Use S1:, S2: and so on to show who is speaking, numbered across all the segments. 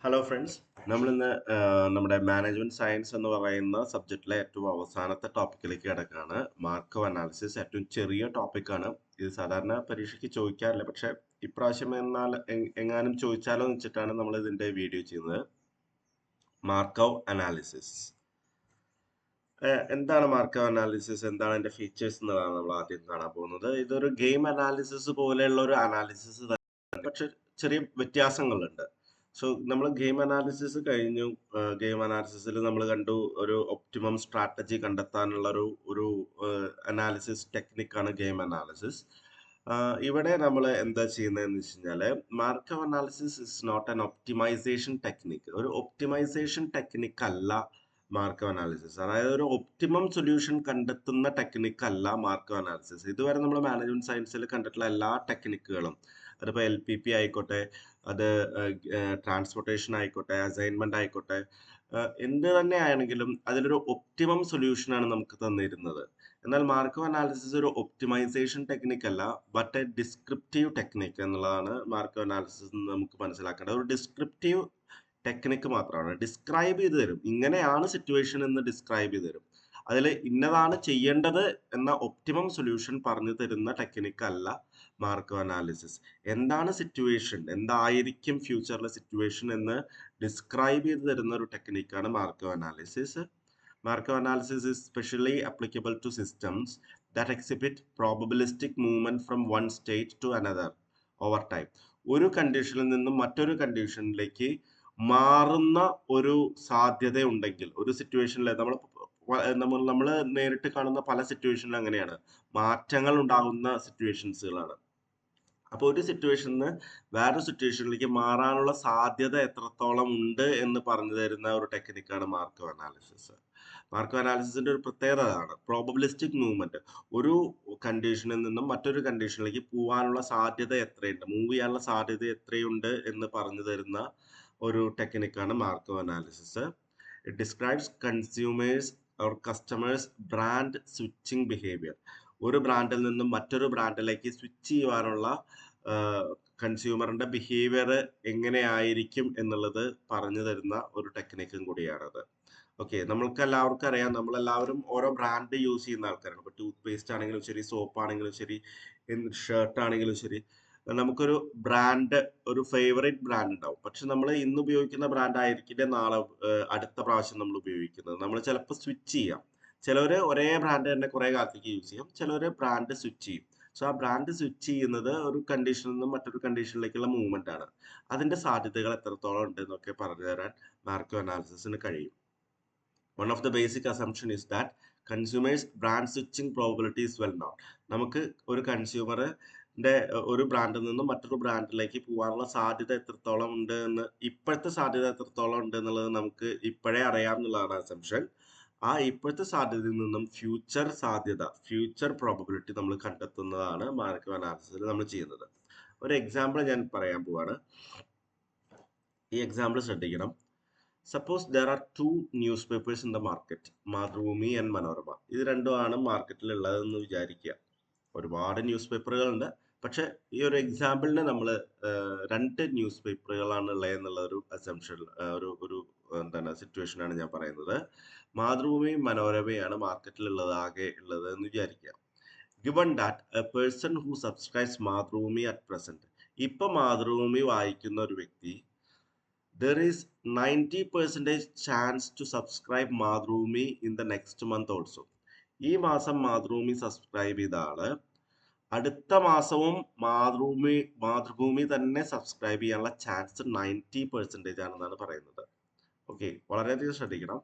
S1: Hello friends, നമ്മളിന്ന് നമ്മുടെ management science എന്ന് പറയുന്ന സബ്ജക്റ്റിലെ ഏറ്റവും അവസാനത്തെ ടോപ്പിക്കിലേക്ക് കിടക്കുകയാണ്. മാർക്കോ അനാലിസിസ് ഏറ്റവും ചെറിയ ടോപ്പിക്കാണ്. ഇത് സാധാരണ പരീക്ഷയ്ക്ക് ചോദിക്കാറില്ല, പക്ഷെ ഇപ്രാവശ്യം എങ്ങാനും ചോദിച്ചാലോ എന്ന് വെച്ചിട്ടാണ് നമ്മൾ ഇതിന്റെ വീഡിയോ ചെയ്യുന്നത്. മാർക്കോ അനാലിസിസ് എന്താണ് മാർക്കോ അനാലിസിസ്, എന്താണ് അതിന്റെ ഫീച്ചേഴ്സ് എന്നതാണ് നമ്മൾ ആദ്യം കാണാൻ പോകുന്നത്. ഇതൊരു ഗെയിം അനാലിസിസ് പോലെയുള്ള ഒരു അനാലിസിസ് തന്നെ, പക്ഷെ ചെറിയ വ്യത്യാസങ്ങളുണ്ട്. സോ നമ്മൾ ഗെയിം അനാലിസിസ് കഴിഞ്ഞു. ഗെയിം അനാലിസിസിൽ നമ്മൾ കണ്ടു ഒരു ഒപ്റ്റിമം സ്ട്രാറ്റജി കണ്ടെത്താനുള്ള ഒരു അനാലിസിസ് ടെക്നിക്കാണ് ഗെയിം അനാലിസിസ്. ഇവിടെ നമ്മൾ എന്താ ചെയ്യുന്നതെന്ന് വെച്ച് കഴിഞ്ഞാല്, Markov analysis is not an optimisation technique. ഒരു ഒപ്റ്റിമൈസേഷൻ ടെക്നിക്ക് അല്ല മാർക്കോ അനാലിസിസ്. അതായത് ഒരു ഒപ്റ്റിമം സൊല്യൂഷൻ കണ്ടെത്തുന്ന ടെക്നിക്ക് അല്ല മാർക്കോ അനാലിസിസ്. ഇതുവരെ നമ്മൾ മാനേജ്മെന്റ് സയൻസിൽ കണ്ടിട്ടുള്ള എല്ലാ ടെക്നിക്കുകളും, അതിപ്പോൾ LPP ആയിക്കോട്ടെ, അത് ട്രാൻസ്പോർട്ടേഷൻ ആയിക്കോട്ടെ, അസൈൻമെന്റ് ആയിക്കോട്ടെ, എന്ത് തന്നെ ആണെങ്കിലും അതിലൊരു ഒപ്റ്റിമം സൊല്യൂഷനാണ് നമുക്ക് തന്നിരുന്നത്. എന്നാൽ മാർക്കോ അനാലിസിസ് ഒരു ഒപ്റ്റിമൈസേഷൻ ടെക്നിക്ക് അല്ല, ബട്ട് എ ഡിസ്ക്രിപ്റ്റീവ് ടെക്നിക്ക് എന്നുള്ളതാണ് മാർക്കോ അനാലിസിസ് നമുക്ക് മനസ്സിലാക്കേണ്ടത്. ഒരു ഡിസ്ക്രിപ്റ്റീവ് ടെക്നിക്ക് മാത്രമാണ്. ഡിസ്ക്രൈബ് ചെയ്ത് തരും, ഇങ്ങനെയാണ് സിറ്റുവേഷൻ എന്ന് ഡിസ്ക്രൈബ് ചെയ്ത് തരും. അതിൽ ഇന്നതാണ് ചെയ്യേണ്ടത് എന്ന ഒപ്റ്റിമം സൊല്യൂഷൻ പറഞ്ഞു തരുന്ന ടെക്നിക്ക് അല്ല മാർക്കോ അനാലിസിസ്. എന്താണ് സിറ്റുവേഷൻ, എന്തായിരിക്കും ഫ്യൂച്ചറിലെ സിറ്റുവേഷൻ എന്ന് ഡിസ്ക്രൈബ് ചെയ്ത് തരുന്ന ഒരു ടെക്നിക്കാണ് Markov analysis. Markov analysis is specially applicable to systems that exhibit probabilistic movement from one state to another over time. ഒരു കണ്ടീഷനിൽ നിന്നും മറ്റൊരു കണ്ടീഷനിലേക്ക് മാറുന്ന ഒരു സാധ്യത ഉണ്ടെങ്കിൽ, ഒരു സിറ്റുവേഷനിൽ നമ്മൾ നേരിട്ട് കാണുന്ന പല സിറ്റുവേഷനിലും അങ്ങനെയാണ്, മാറ്റങ്ങൾ ഉണ്ടാകുന്ന സിറ്റുവേഷൻസുകളാണ്. അപ്പോൾ ഒരു സിറ്റുവേഷനിൽ നിന്ന് വേറൊരു സിറ്റുവേഷനിലേക്ക് മാറാനുള്ള സാധ്യത എത്രത്തോളം ഉണ്ട് എന്ന് പറഞ്ഞു തരുന്ന ഒരു ടെക്നിക്കാണ് മാർക്കോ അനാലിസിസ്. മാർക്കോ അനാലിസിസിന്റെ ഒരു പ്രത്യേകത ആണ് പ്രോബബിലിസ്റ്റിക് മൂവ്മെന്റ്. ഒരു കണ്ടീഷനിൽ നിന്നും മറ്റൊരു കണ്ടീഷനിലേക്ക് പോകാനുള്ള സാധ്യത എത്രയുണ്ട്, മൂവ് ചെയ്യാനുള്ള സാധ്യത എത്രയുണ്ട് എന്ന് പറഞ്ഞു തരുന്ന ഒരു ടെക്നിക്കാണ് Markov analysis. It describes consumers or customers brand switching behaviour. ഒരു ബ്രാൻഡിൽ നിന്നും മറ്റൊരു ബ്രാൻഡിലേക്ക് സ്വിച്ച് ചെയ്യുവാനുള്ള കൺസ്യൂമറിന്റെ ബിഹേവിയർ എങ്ങനെയായിരിക്കും എന്നുള്ളത് പറഞ്ഞു തരുന്ന ഒരു ടെക്നിക്കും കൂടിയാണത്. ഓക്കെ, നമ്മൾക്ക് എല്ലാവർക്കും അറിയാം, നമ്മളെല്ലാവരും ഓരോ ബ്രാൻഡ് യൂസ് ചെയ്യുന്ന ആൾക്കാരാണ്. ഇപ്പൊ ടൂത്ത് പേസ്റ്റ് ആണെങ്കിലും ശരി, സോപ്പ് ആണെങ്കിലും ശരി, ഷർട്ട് ആണെങ്കിലും ശരി, നമുക്കൊരു ബ്രാൻഡ്, ഒരു ഫേവറേറ്റ് ബ്രാൻഡ് ഉണ്ടാവും. പക്ഷെ നമ്മൾ ഇന്ന് ഉപയോഗിക്കുന്ന ബ്രാൻഡ് ആയിരിക്കില്ല നാളെ അടുത്ത പ്രാവശ്യം നമ്മൾ ഉപയോഗിക്കുന്നത്. നമ്മൾ ചിലപ്പോൾ സ്വിച്ച് ചെയ്യാം. ചിലവര് ഒരേ ബ്രാൻഡ് തന്നെ കുറെ കാലത്തേക്ക് യൂസ് ചെയ്യും, ചിലവര് ബ്രാൻഡ് സ്വിച്ച് ചെയ്യും. സോ ആ ബ്രാൻഡ് സ്വിച്ച് ചെയ്യുന്നത് ഒരു കണ്ടീഷനിൽ നിന്നും മറ്റൊരു കണ്ടീഷനിലേക്കുള്ള മൂവ്മെന്റ് ആണ്. അതിന്റെ സാധ്യതകൾ എത്രത്തോളം ഉണ്ട് എന്നൊക്കെ പറഞ്ഞു തരാൻ മാർക്കോ അനാലിസിസിന് കഴിയും. One of the basic assumption is that consumers brand switching probability is well known. നമുക്ക് ഒരു കൺസ്യൂമറിന്റെ ഒരു ബ്രാൻഡിൽ നിന്നും മറ്റൊരു ബ്രാൻഡിലേക്ക് പോകാനുള്ള സാധ്യത എത്രത്തോളം ഉണ്ട് എന്ന്, ഇപ്പോഴത്തെ സാധ്യത എത്രത്തോളം ഉണ്ട് എന്നുള്ളത് നമുക്ക് ഇപ്പോഴേ അറിയാം എന്നുള്ളതാണ് അസംഷൻ. ആ ഇപ്പോഴത്തെ സാധ്യതയിൽ നിന്നും ഫ്യൂച്ചർ സാധ്യത, ഫ്യൂച്ചർ പ്രോബബിലിറ്റി നമ്മൾ കണ്ടെത്തുന്നതാണ് മാർക്കോ അനാലിസിസിൽ നമ്മൾ ചെയ്യുന്നത്. ഒരു എക്സാമ്പിൾ ഞാൻ പറയാൻ പോവാണ്. ഈ എക്സാമ്പിൾ ശ്രദ്ധിക്കണം. Suppose there are two news papers in the market, Mathrubhumi and Manorama. ഇത് രണ്ടുമാണ് മാർക്കറ്റിൽ ഉള്ളതെന്ന് വിചാരിക്കുക. ഒരുപാട് ന്യൂസ് പേപ്പറുകളുണ്ട്, പക്ഷെ ഈ ഒരു എക്സാമ്പിളിന് നമ്മൾ രണ്ട് ന്യൂസ് പേപ്പറുകളാണ് ഉള്ളത് എന്നുള്ള ഒരു അസംഷൻ, ഒരു ഒരു എന്താണ് സിറ്റുവേഷനാണ് ഞാൻ പറയുന്നത്. മാതൃഭൂമിയും മനോരമയാണ് മാർക്കറ്റിൽ ഉള്ളത്, ആകെ ഉള്ളത് എന്ന് വിചാരിക്കുക. Given that a person who subscribes Mathrubhumi at present, ഇപ്പൊ മാതൃഭൂമി വായിക്കുന്ന ഒരു വ്യക്തി, there is 90% chance to subscribe Mathrubhumi in the next month also. ഈ മാസം മാതൃഭൂമി സബ്സ്ക്രൈബ് ചെയ്ത ആള് അടുത്ത മാസവും മാതൃഭൂമി തന്നെ സബ്സ്ക്രൈബ് ചെയ്യാനുള്ള ചാൻസ് 90% ആണെന്നാണ് പറയുന്നത്. ഓക്കെ, വളരെയധികം ശ്രദ്ധിക്കണം.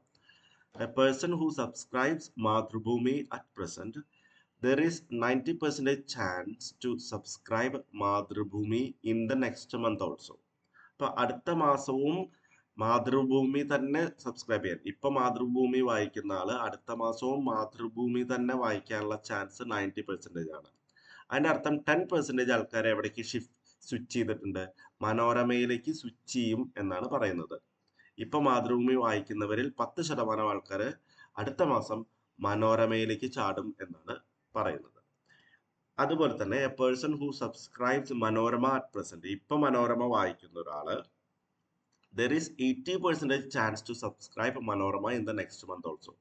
S1: A person who subscribes Mathrubhumi at present, there is 90% chance to subscribe Mathrubhumi in the next month also. അപ്പൊ അടുത്ത മാസവും മാതൃഭൂമി തന്നെ സബ്സ്ക്രൈബ് ചെയ്യാൻ, ഇപ്പൊ മാതൃഭൂമി വായിക്കുന്ന ആള് അടുത്ത മാസവും മാതൃഭൂമി തന്നെ വായിക്കാനുള്ള ചാൻസ് 90% ആണ്. അതിന്റെ അർത്ഥം 10% ആൾക്കാരെ എവിടേക്ക് സ്വിച്ച് ചെയ്തിട്ടുണ്ട്, മനോരമയിലേക്ക് സ്വിച്ച് ചെയ്യും എന്നാണ് പറയുന്നത്. ഇപ്പൊ മാതൃഭൂമി വായിക്കുന്നവരിൽ 10% ആൾക്കാര് അടുത്ത മാസം മനോരമയിലേക്ക് ചാടും എന്നാണ് പറയുന്നത്. അതുപോലെ തന്നെ A person who subscribes Manorama at present, ഇപ്പൊ മനോരമ വായിക്കുന്ന ഒരാള് there is 80% chance to subscribe Manorama in the next month also.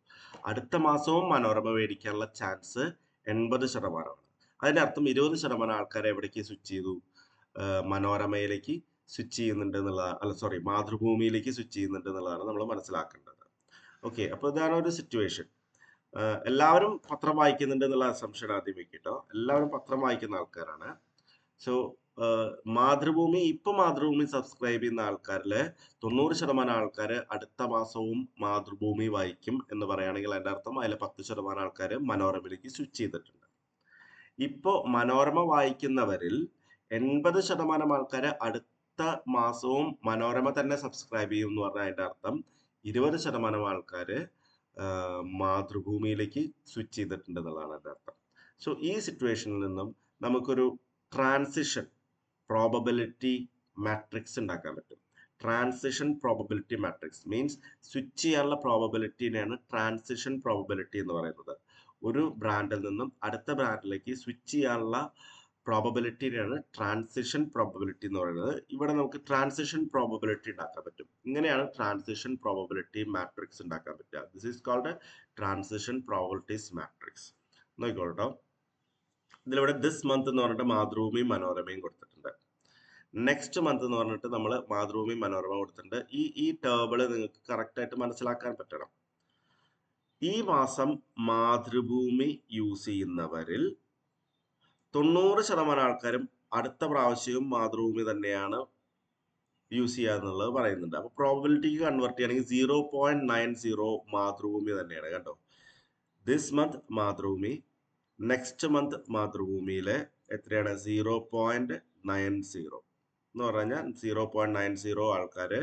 S1: അടുത്ത മാസവും മനോരമ മേടിക്കാനുള്ള ചാൻസ് 80%. അതിന്റെ അർത്ഥം 20% ആൾക്കാരെ എവിടേക്ക് സ്വിച്ച് ചെയ്തു? മനോരമയിലേക്ക് സ്വിച്ച് ചെയ്യുന്നുണ്ട് എന്നുള്ളതാണ്. അല്ല സോറി, മാതൃഭൂമിയിലേക്ക് സ്വിച്ച് ചെയ്യുന്നുണ്ട് എന്നുള്ളതാണ് നമ്മൾ മനസ്സിലാക്കേണ്ടത്. ഓക്കെ, അപ്പൊ ഇതാണ് ഒരു സിറ്റുവേഷൻ. എല്ലാവരും പത്രം വായിക്കുന്നുണ്ട് എന്നുള്ള അസംഷൻ ആദ്യം വെക്കിട്ടോ. എല്ലാവരും പത്രം വായിക്കുന്ന ആൾക്കാരാണ്. സോ മാതൃഭൂമി സബ്സ്ക്രൈബ് ചെയ്യുന്ന ആൾക്കാരില് 90% ആൾക്കാർ അടുത്ത മാസവും മാതൃഭൂമി വായിക്കും എന്ന് പറയുകയാണെങ്കിൽ അതിന്റെ അർത്ഥം അതിലെ 10% ആൾക്കാർ മനോരമയിലേക്ക് സ്വിച്ച് ചെയ്തിട്ടുണ്ട്. ഇപ്പോ മനോരമ വായിക്കുന്നവരിൽ 80% ആൾക്കാർ അടുത്ത മാസവും മനോരമ തന്നെ സബ്സ്ക്രൈബ് ചെയ്യും എന്ന് പറഞ്ഞാൽ അതിന്റെ അർത്ഥം 20% ആൾക്കാർ മാതൃഭൂമിയിലേക്ക് സ്വിച്ച് ചെയ്തിട്ടുണ്ട് എന്നുള്ളതാണ് അതിന്റെ അർത്ഥം. സോ ഈ സിറ്റുവേഷനിൽ നിന്നും നമുക്കൊരു ട്രാൻസിഷൻ പ്രോബബിലിറ്റി മാട്രിക്സ് ഉണ്ടാക്കാൻ പറ്റും. Transition probability matrix means switch ചെയ്യാനുള്ള പ്രോബബിലിറ്റിനെയാണ് ട്രാൻസിഷൻ പ്രോബബിലിറ്റി എന്ന് പറയുന്നത്. ഒരു ബ്രാൻഡിൽ നിന്നും അടുത്ത ബ്രാൻഡിലേക്ക് സ്വിച്ച് ചെയ്യാനുള്ള പ്രോബബിലിറ്റിനെയാണ് ട്രാൻസിഷൻ പ്രോബബിലിറ്റി എന്ന് പറയുന്നത്. ഇവിടെ നമുക്ക് ട്രാൻസിഷൻ പ്രോബബിലിറ്റി ഉണ്ടാക്കാൻ പറ്റും. ഇങ്ങനെയാണ് ട്രാൻസിഷൻ പ്രോബബിലിറ്റി മാട്രിക്സ് ഉണ്ടാക്കാൻ പറ്റുക. This is called transition probabilities matrix. നോക്കിക്കോട്ടോ, ഇതിലിവിടെ ദിസ് മന്ത് എന്ന് പറഞ്ഞിട്ട് മാതൃഭൂമി മനോരമയും കൊടുത്തിട്ടുണ്ട്. നെക്സ്റ്റ് മന്ത് എന്ന് പറഞ്ഞിട്ട് നമ്മൾ മാതൃഭൂമി മനോരമ കൊടുത്തിട്ടുണ്ട്. ഈ ടേബിള് നിങ്ങൾക്ക് കറക്റ്റ് ആയിട്ട് മനസ്സിലാക്കാൻ പറ്റണം. ഈ മാസം മാതൃഭൂമി യൂസ് ചെയ്യുന്നവരിൽ 90% ആൾക്കാരും അടുത്ത പ്രാവശ്യവും മാതൃഭൂമി തന്നെയാണ് യൂസ് ചെയ്യുക എന്നുള്ളത് പറയുന്നുണ്ട്. അപ്പൊ പ്രോബബിലിറ്റിക്ക് കൺവേർട്ട് ചെയ്യുകയാണെങ്കിൽ 0.90 മാതൃഭൂമി തന്നെയാണ്. കണ്ടോ, this month Mathrubhumi, next month മാതൃഭൂമിയിലെ എത്രയാണ്? 0.90 എന്ന് പറഞ്ഞാൽ 0.90 ആൾക്കാര്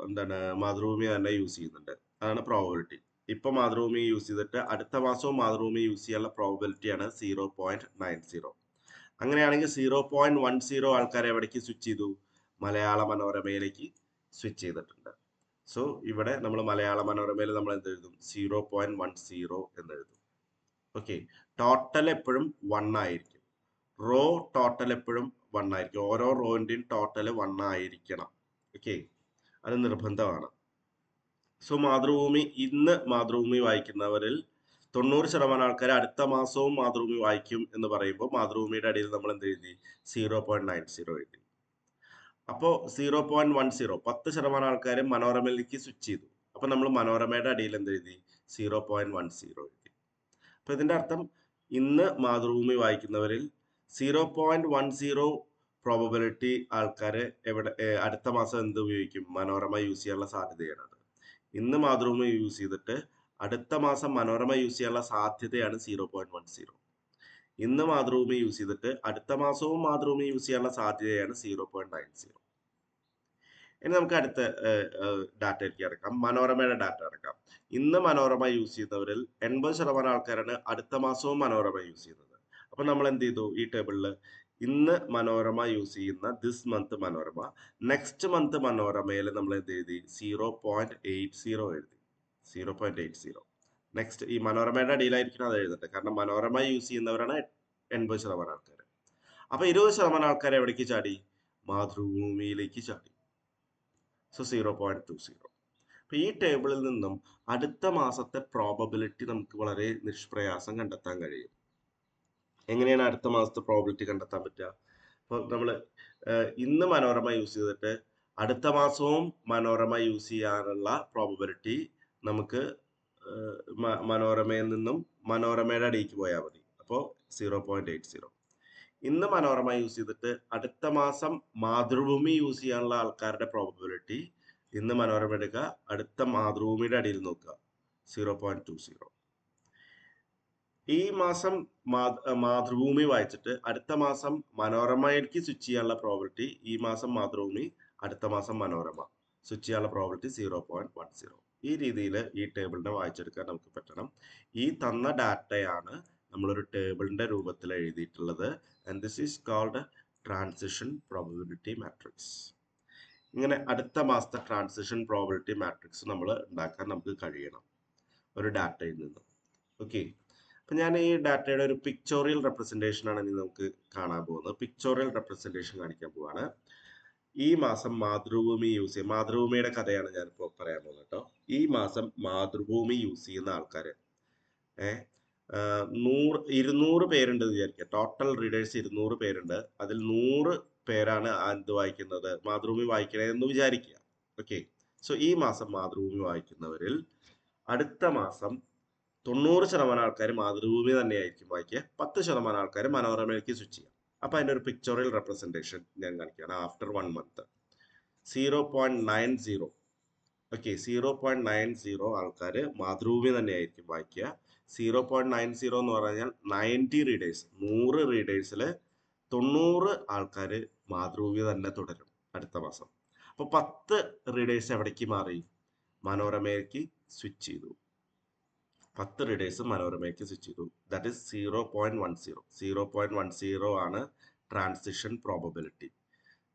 S1: എന്താണ് മാതൃഭൂമി തന്നെ യൂസ് ചെയ്യുന്നുണ്ട്. അതാണ് പ്രോബബിലിറ്റി. ഇപ്പൊ മാതൃഭൂമി യൂസ് ചെയ്തിട്ട് അടുത്ത മാസവും മാതൃഭൂമി യൂസ് ചെയ്യാനുള്ള പ്രോബബിലിറ്റിയാണ് 0.90. അങ്ങനെയാണെങ്കിൽ 0.10 ആൾക്കാരെ എവിടേക്ക് സ്വിച്ച് ചെയ്തു? മലയാള മനോരമയിലേക്ക് സ്വിച്ച് ചെയ്തിട്ടുണ്ട്. സോ ഇവിടെ നമ്മൾ മലയാള മനോരമയിൽ നമ്മൾ എന്ത് എഴുതും? 0.10 എന്ന് എഴുതും. ഓക്കെ, ടോട്ടൽ എപ്പോഴും 1 ആയിരിക്കും. റോ ടോട്ടൽ എപ്പോഴും 1 ആയിരിക്കും. ഓരോ റോന്റെയും ടോട്ടൽ 1 ആയിരിക്കണം. ഓക്കെ, അത് നിർബന്ധമാണ്. സോ ഇന്ന് മാതൃഭൂമി വായിക്കുന്നവരിൽ 90% ആൾക്കാർ അടുത്ത മാസവും മാതൃഭൂമി വായിക്കും എന്ന് പറയുമ്പോൾ മാതൃഭൂമിയുടെ അടിയിൽ നമ്മൾ എന്ത് എഴുതി? 0.90 എഴുതി. അപ്പോ 0.10 10% ആൾക്കാർ മനോരമയിലേക്ക് സ്വിച്ച് ചെയ്തു. അപ്പൊ നമ്മൾ മനോരമയുടെ അടിയിൽ എന്ത് എഴുതി? 0.10 എഴുതി. അപ്പൊ ഇതിന്റെ അർത്ഥം ഇന്ന് മാതൃഭൂമി വായിക്കുന്നവരിൽ 0.10 പ്രോബബിലിറ്റി ആൾക്കാര് അടുത്ത മാസം എന്ത് ഉപയോഗിക്കും? മനോരമ യൂസ് ചെയ്യാനുള്ള സാധ്യതയാണ്. ഇന്ന് മാതൃഭൂമി യൂസ് ചെയ്തിട്ട് അടുത്ത മാസം മനോരമ യൂസ് ചെയ്യാനുള്ള സാധ്യതയാണ് 0.10. ഇന്ന് മാതൃഭൂമി യൂസ് ചെയ്തിട്ട് അടുത്ത മാസവും മാതൃഭൂമി യൂസ് ചെയ്യാനുള്ള സാധ്യതയാണ് 0.90. ഇനി നമുക്ക് അടുത്ത ഡാറ്റയിലേക്ക് അടക്കാം. മനോരമയുടെ ഡാറ്റ അടക്കാം. ഇന്ന് മനോരമ യൂസ് ചെയ്യുന്നവരിൽ 80% ആൾക്കാരാണ് അടുത്ത മാസവും മനോരമ യൂസ് ചെയ്യുന്നത്. അപ്പൊ നമ്മൾ എന്ത് ചെയ്തു? ഈ ടേബിളിൽ ഇന്ന് മനോരമ യൂസ് ചെയ്യുന്ന this month Manorama, next month മനോരമയിൽ നമ്മൾ എന്ത് എഴുതി? 0.80 എഴുതി. 0.80. നെക്സ്റ്റ് ഈ മനോരമയുടെ അടിയിലായിരിക്കണം അത് എഴുതട്ടെ, കാരണം മനോരമ യൂസ് ചെയ്യുന്നവരാണ് 80% ആൾക്കാർ. അപ്പൊ 20% ആൾക്കാർ എവിടേക്ക് ചാടി? മാതൃഭൂമിയിലേക്ക് ചാടി. സോ 0.20. അപ്പൊ ഈ ടേബിളിൽ നിന്നും അടുത്ത മാസത്തെ പ്രോബബിലിറ്റി നമുക്ക് വളരെ നിഷ്പ്രയാസം കണ്ടെത്താൻ കഴിയും. എങ്ങനെയാണ് അടുത്ത മാസത്തെ പ്രോബബിലിറ്റി കണ്ടെത്താൻ പറ്റുക? അപ്പോൾ നമ്മൾ ഇന്ന് മനോരമ യൂസ് ചെയ്തിട്ട് അടുത്ത മാസവും മനോരമ യൂസ് ചെയ്യാനുള്ള പ്രോബബിലിറ്റി നമുക്ക് മനോരമയിൽ നിന്നും മനോരമയുടെ അടിയിലേക്ക് പോയാൽ മതി. അപ്പോൾ 0.80. ഇന്ന് മനോരമ യൂസ് ചെയ്തിട്ട് അടുത്ത മാസം മാതൃഭൂമി യൂസ് ചെയ്യാനുള്ള ആൾക്കാരുടെ പ്രോബബിലിറ്റി ഇന്ന് മനോരമ എടുക്കുക, അടുത്ത മാതൃഭൂമിയുടെ അടിയിൽ നോക്കുക, 0.20. ഈ മാസം മാതൃഭൂമി വായിച്ചിട്ട് അടുത്ത മാസം മനോരമയിലേക്ക് സ്വിച്ച് ചെയ്യാനുള്ള പ്രോബബിലിറ്റി ഈ മാസം മാതൃഭൂമി, അടുത്ത മാസം മനോരമ സ്വിച്ച് ചെയ്യാനുള്ള പ്രോബബിലിറ്റി 0.10. ഈ രീതിയിൽ ഈ ടേബിളിനെ വായിച്ചെടുക്കാൻ നമുക്ക് പറ്റണം. ഈ തന്ന ഡാറ്റയാണ് നമ്മളൊരു ടേബിളിന്റെ രൂപത്തിൽ എഴുതിയിട്ടുള്ളത്. And this is called transition probability matrix. ഇങ്ങനെ അടുത്ത മാസത്തെ ട്രാൻസിഷൻ പ്രോബബിലിറ്റി മാട്രിക്സ് നമ്മൾ ഉണ്ടാക്കാൻ നമുക്ക് കഴിയണം ഒരു ഡാറ്റയിൽ നിന്ന്. ഓക്കെ, അപ്പൊ ഞാൻ ഈ ഡാറ്റയുടെ ഒരു പിക്ചോറിയൽ റെപ്രസെന്റേഷൻ ആണ് ഇനി നമുക്ക് കാണാൻ പോകുന്നത്. പിക്ചോറിയൽ റെപ്രസെന്റേഷൻ കാണിക്കാൻ പോവാണ്. ഈ മാസം മാതൃഭൂമി യൂസ് ചെയ്യും. മാതൃഭൂമിയുടെ കഥയാണ് ഞാനിപ്പോൾ പറയാൻ പോകുന്നത് കേട്ടോ. ഈ മാസം മാതൃഭൂമി യൂസ് ചെയ്യുന്ന ആൾക്കാര് ഏഹ് 200 പേരുണ്ട് വിചാരിക്കുക. ടോട്ടൽ റീഡേഴ്സ് 200 പേരുണ്ട്. അതിൽ 100 പേരാണ് എന്ത് വായിക്കുന്നത്, മാതൃഭൂമി വായിക്കണതെന്ന് വിചാരിക്കുക. ഓക്കെ. സോ ഈ മാസം മാതൃഭൂമി വായിക്കുന്നവരിൽ അടുത്ത മാസം 90% ആൾക്കാർ മാതൃഭൂമി തന്നെയായിരിക്കും വായിക്കുക. 10% ആൾക്കാർ മനോരമയിലേക്ക് സ്വിച്ച് ചെയ്യാം. അപ്പൊ അതിന്റെ ഒരു പിക്ചറൽ റെപ്രസെന്റേഷൻ ഞാൻ കാണിക്കുകയാണ്. ആഫ്റ്റർ 1 മന്ത് 0.90, ഓക്കെ, 0.90 ആൾക്കാർ മാതൃഭൂമി തന്നെയായിരിക്കും വായിക്കുക. 0.90 എന്ന് പറഞ്ഞാൽ 90 റീഡേഴ്സ്, 100 റീഡേഴ്സിൽ 90 ആൾക്കാർ മാതൃഭൂമി തന്നെ തുടരും അടുത്ത മാസം. അപ്പൊ 10 റീഡേഴ്സ് എവിടേക്ക് മാറി? മനോരമയിലേക്ക് സ്വിച്ച് ചെയ്തു. 10 റീഡേഴ്സ് മനോരമയ്ക്ക് സ്വിച്ച് ചെയ്തു. That is 0.10. 0.10 ആണ് ട്രാൻസിഷൻ പ്രോബബിലിറ്റി.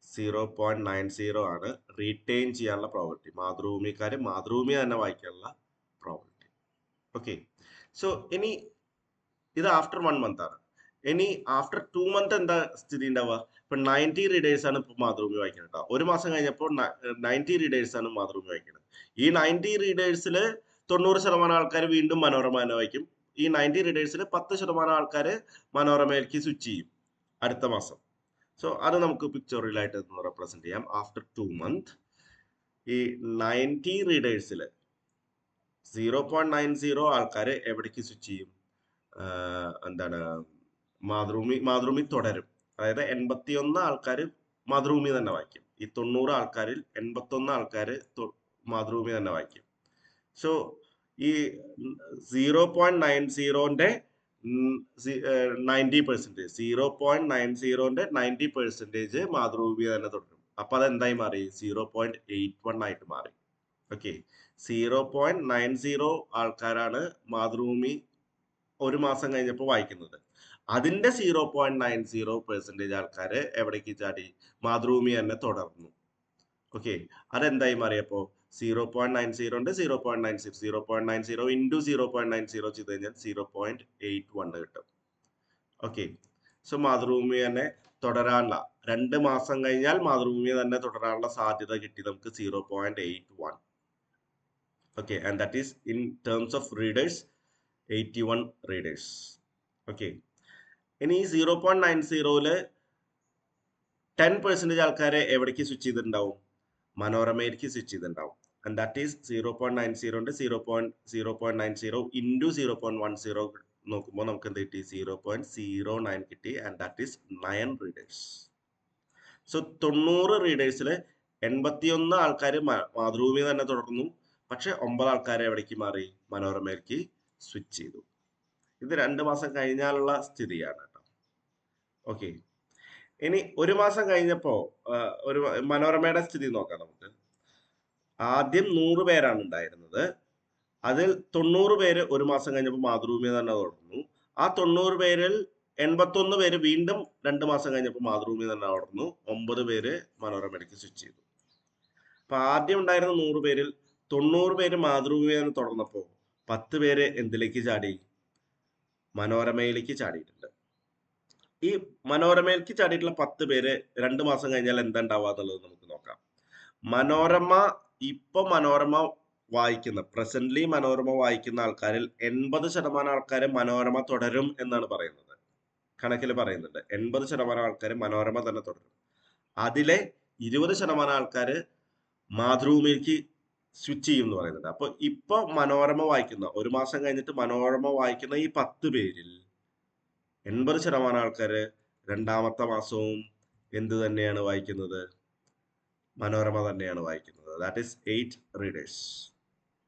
S1: 0.90 ആണ് റീറ്റെയിൻ ചെയ്യാനുള്ള പ്രോബബിലിറ്റി. മാതൃഭൂമി തന്നെ വായിക്കാനുള്ള പ്രോബബിലിറ്റി. ഓക്കെ. സോ ഇനി ഇത് ആഫ്റ്റർ 1 മന്ത് ആണ്. ഇനി ആഫ്റ്റർ 2 മന്ത് എന്താ സ്ഥിതി ഉണ്ടാവുക? ഇപ്പൊ 90 റീഡേഴ്സ് ആണ് ഇപ്പൊ മാതൃഭൂമി വായിക്കുന്നത് കേട്ടോ. ഒരു മാസം കഴിഞ്ഞപ്പോൾ 90 റീഡേഴ്സ് ആണ് മാതൃഭൂമി വായിക്കുന്നത്. ഈ 90 റീഡേഴ്സിൽ 90% ആൾക്കാർ വീണ്ടും മനോരമ തന്നെ വായിക്കും. ഈ 90 റീഡേഴ്സിൽ 10% ആൾക്കാർ മനോരമയിലേക്ക് സ്വിച്ച് ചെയ്യും അടുത്ത മാസം. സോ അത് നമുക്ക് പിക്ചറിലായിട്ട് റെപ്രസെന്റ് ചെയ്യാം. ആഫ്റ്റർ 2 മന്ത് ഈ 90 റീഡേഴ്സിൽ 0.90 ആൾക്കാർ എവിടേക്ക് സ്വിച്ച് ചെയ്യും? എന്താണ്, മാതൃഭൂമി തുടരും. അതായത് 81 ആൾക്കാർ മാതൃഭൂമി തന്നെ വായിക്കും. ഈ 90 ആൾക്കാരിൽ 81 ആൾക്കാർ മാതൃഭൂമി തന്നെ വായിക്കും. സോ ഈ 0.90ന്റെ 90%, 0.90ന്റെ 90% മാതൃഭൂമി തന്നെ തുടരും. അപ്പൊ അതെന്തായി മാറി? 0.81 ആയിട്ട് മാറി. ഓക്കെ. 0.90 ആൾക്കാരാണ് മാതൃഭൂമി ഒരു മാസം കഴിഞ്ഞപ്പോൾ വായിക്കുന്നത്. അതിന്റെ 0.90% ആൾക്കാര് എവിടേക്ക് ചാടി? മാതൃഭൂമി തന്നെ തുടർന്നു. ഓക്കെ. അതെന്തായി മാറിയപ്പോ? 0.90 0.90 ഇൻറ്റു 0.90 ചെയ്ത് കഴിഞ്ഞാൽ 0.81 കിട്ടും. ഓക്കെ. സോ മാതൃഭൂമി തന്നെ തുടരാനുള്ള 2 മാസം കഴിഞ്ഞാൽ മാതൃഭൂമി തന്നെ തുടരാനുള്ള സാധ്യത കിട്ടി നമുക്ക് 0.81. Okay. And that is in terms of readers 81 readers. Okay. ഇനി 0.90 10% ആൾക്കാരെ എവിടേക്ക് സ്വിച്ച് ചെയ്തിട്ടുണ്ടാവും? മനോരമയിലേക്ക് സ്വിച്ച് ചെയ്തിട്ടുണ്ടാവും. ആൻഡ് ദാറ്റ് ഈസ് 0.90ന്റെ 0.90 ഇൻറ്റു 0.10 നോക്കുമ്പോൾ നമുക്ക് എന്ത് കിട്ടി? 0.09 കിട്ടി. And that is 9 readers. So 90 റീഡേഴ്സിൽ 81 ആൾക്കാർ മാതൃഭൂമി തന്നെ തുടർന്നു. പക്ഷെ 9 ആൾക്കാരെ എവിടേക്ക് മാറി? മനോരമയിലേക്ക് സ്വിച്ച് ചെയ്തു. ഇത് 2 മാസം കഴിഞ്ഞാലുള്ള സ്ഥിതിയാണ് കേട്ടോ. ഓക്കെ. ഇനി ഒരു മാസം കഴിഞ്ഞപ്പോ ഒരു മനോരമയുടെ സ്ഥിതി നോക്കാം നമുക്ക്. ആദ്യം 100 പേരാണ് ഉണ്ടായിരുന്നത്. അതിൽ 90 പേര് ഒരു മാസം കഴിഞ്ഞപ്പോൾ മാതൃഭൂമി തന്നെ തുടർന്നു. ആ 90 പേരിൽ 81 പേര് വീണ്ടും 2 മാസം കഴിഞ്ഞപ്പോൾ മാതൃഭൂമി തന്നെ തുടർന്നു. 9 പേര് മനോരമയിലേക്ക് സ്വിച്ച് ചെയ്തു. അപ്പൊ ആദ്യം ഉണ്ടായിരുന്ന 100 പേരിൽ 90 പേര് മാതൃഭൂമി തന്നെ തുടർന്നപ്പോ 10 പേര് എന്തിലേക്ക് ചാടി? മനോരമയിലേക്ക് ചാടിയിട്ടുണ്ട്. ഈ മനോരമയിലേക്ക് ചാടിയിട്ടുള്ള 10 പേര് 2 മാസം കഴിഞ്ഞാൽ എന്താ ഉണ്ടാവുക എന്നുള്ളത് നമുക്ക് നോക്കാം. മനോരമ പ്രസന്റ്ലി മനോരമ വായിക്കുന്ന ആൾക്കാരിൽ 80% ആൾക്കാര് മനോരമ തുടരും എന്നാണ് പറയുന്നത്. കണക്കിൽ പറയുന്നുണ്ട് 80% ആൾക്കാര് മനോരമ തന്നെ തുടരും. അതിലെ 20% ആൾക്കാര് മാതൃഭൂമിക്ക് സ്വിച്ച് ചെയ്യും എന്ന് പറയുന്നുണ്ട്. അപ്പൊ ഇപ്പൊ മനോരമ വായിക്കുന്ന, ഒരു മാസം കഴിഞ്ഞിട്ട് മനോരമ വായിക്കുന്ന ഈ 10 പേരിൽ 80% ആൾക്കാര് രണ്ടാമത്തെ മാസവും എന്ത് തന്നെയാണ് വായിക്കുന്നത്? മനോരമ തന്നെയാണ് വായിക്കുന്നത്. That is 8 readers.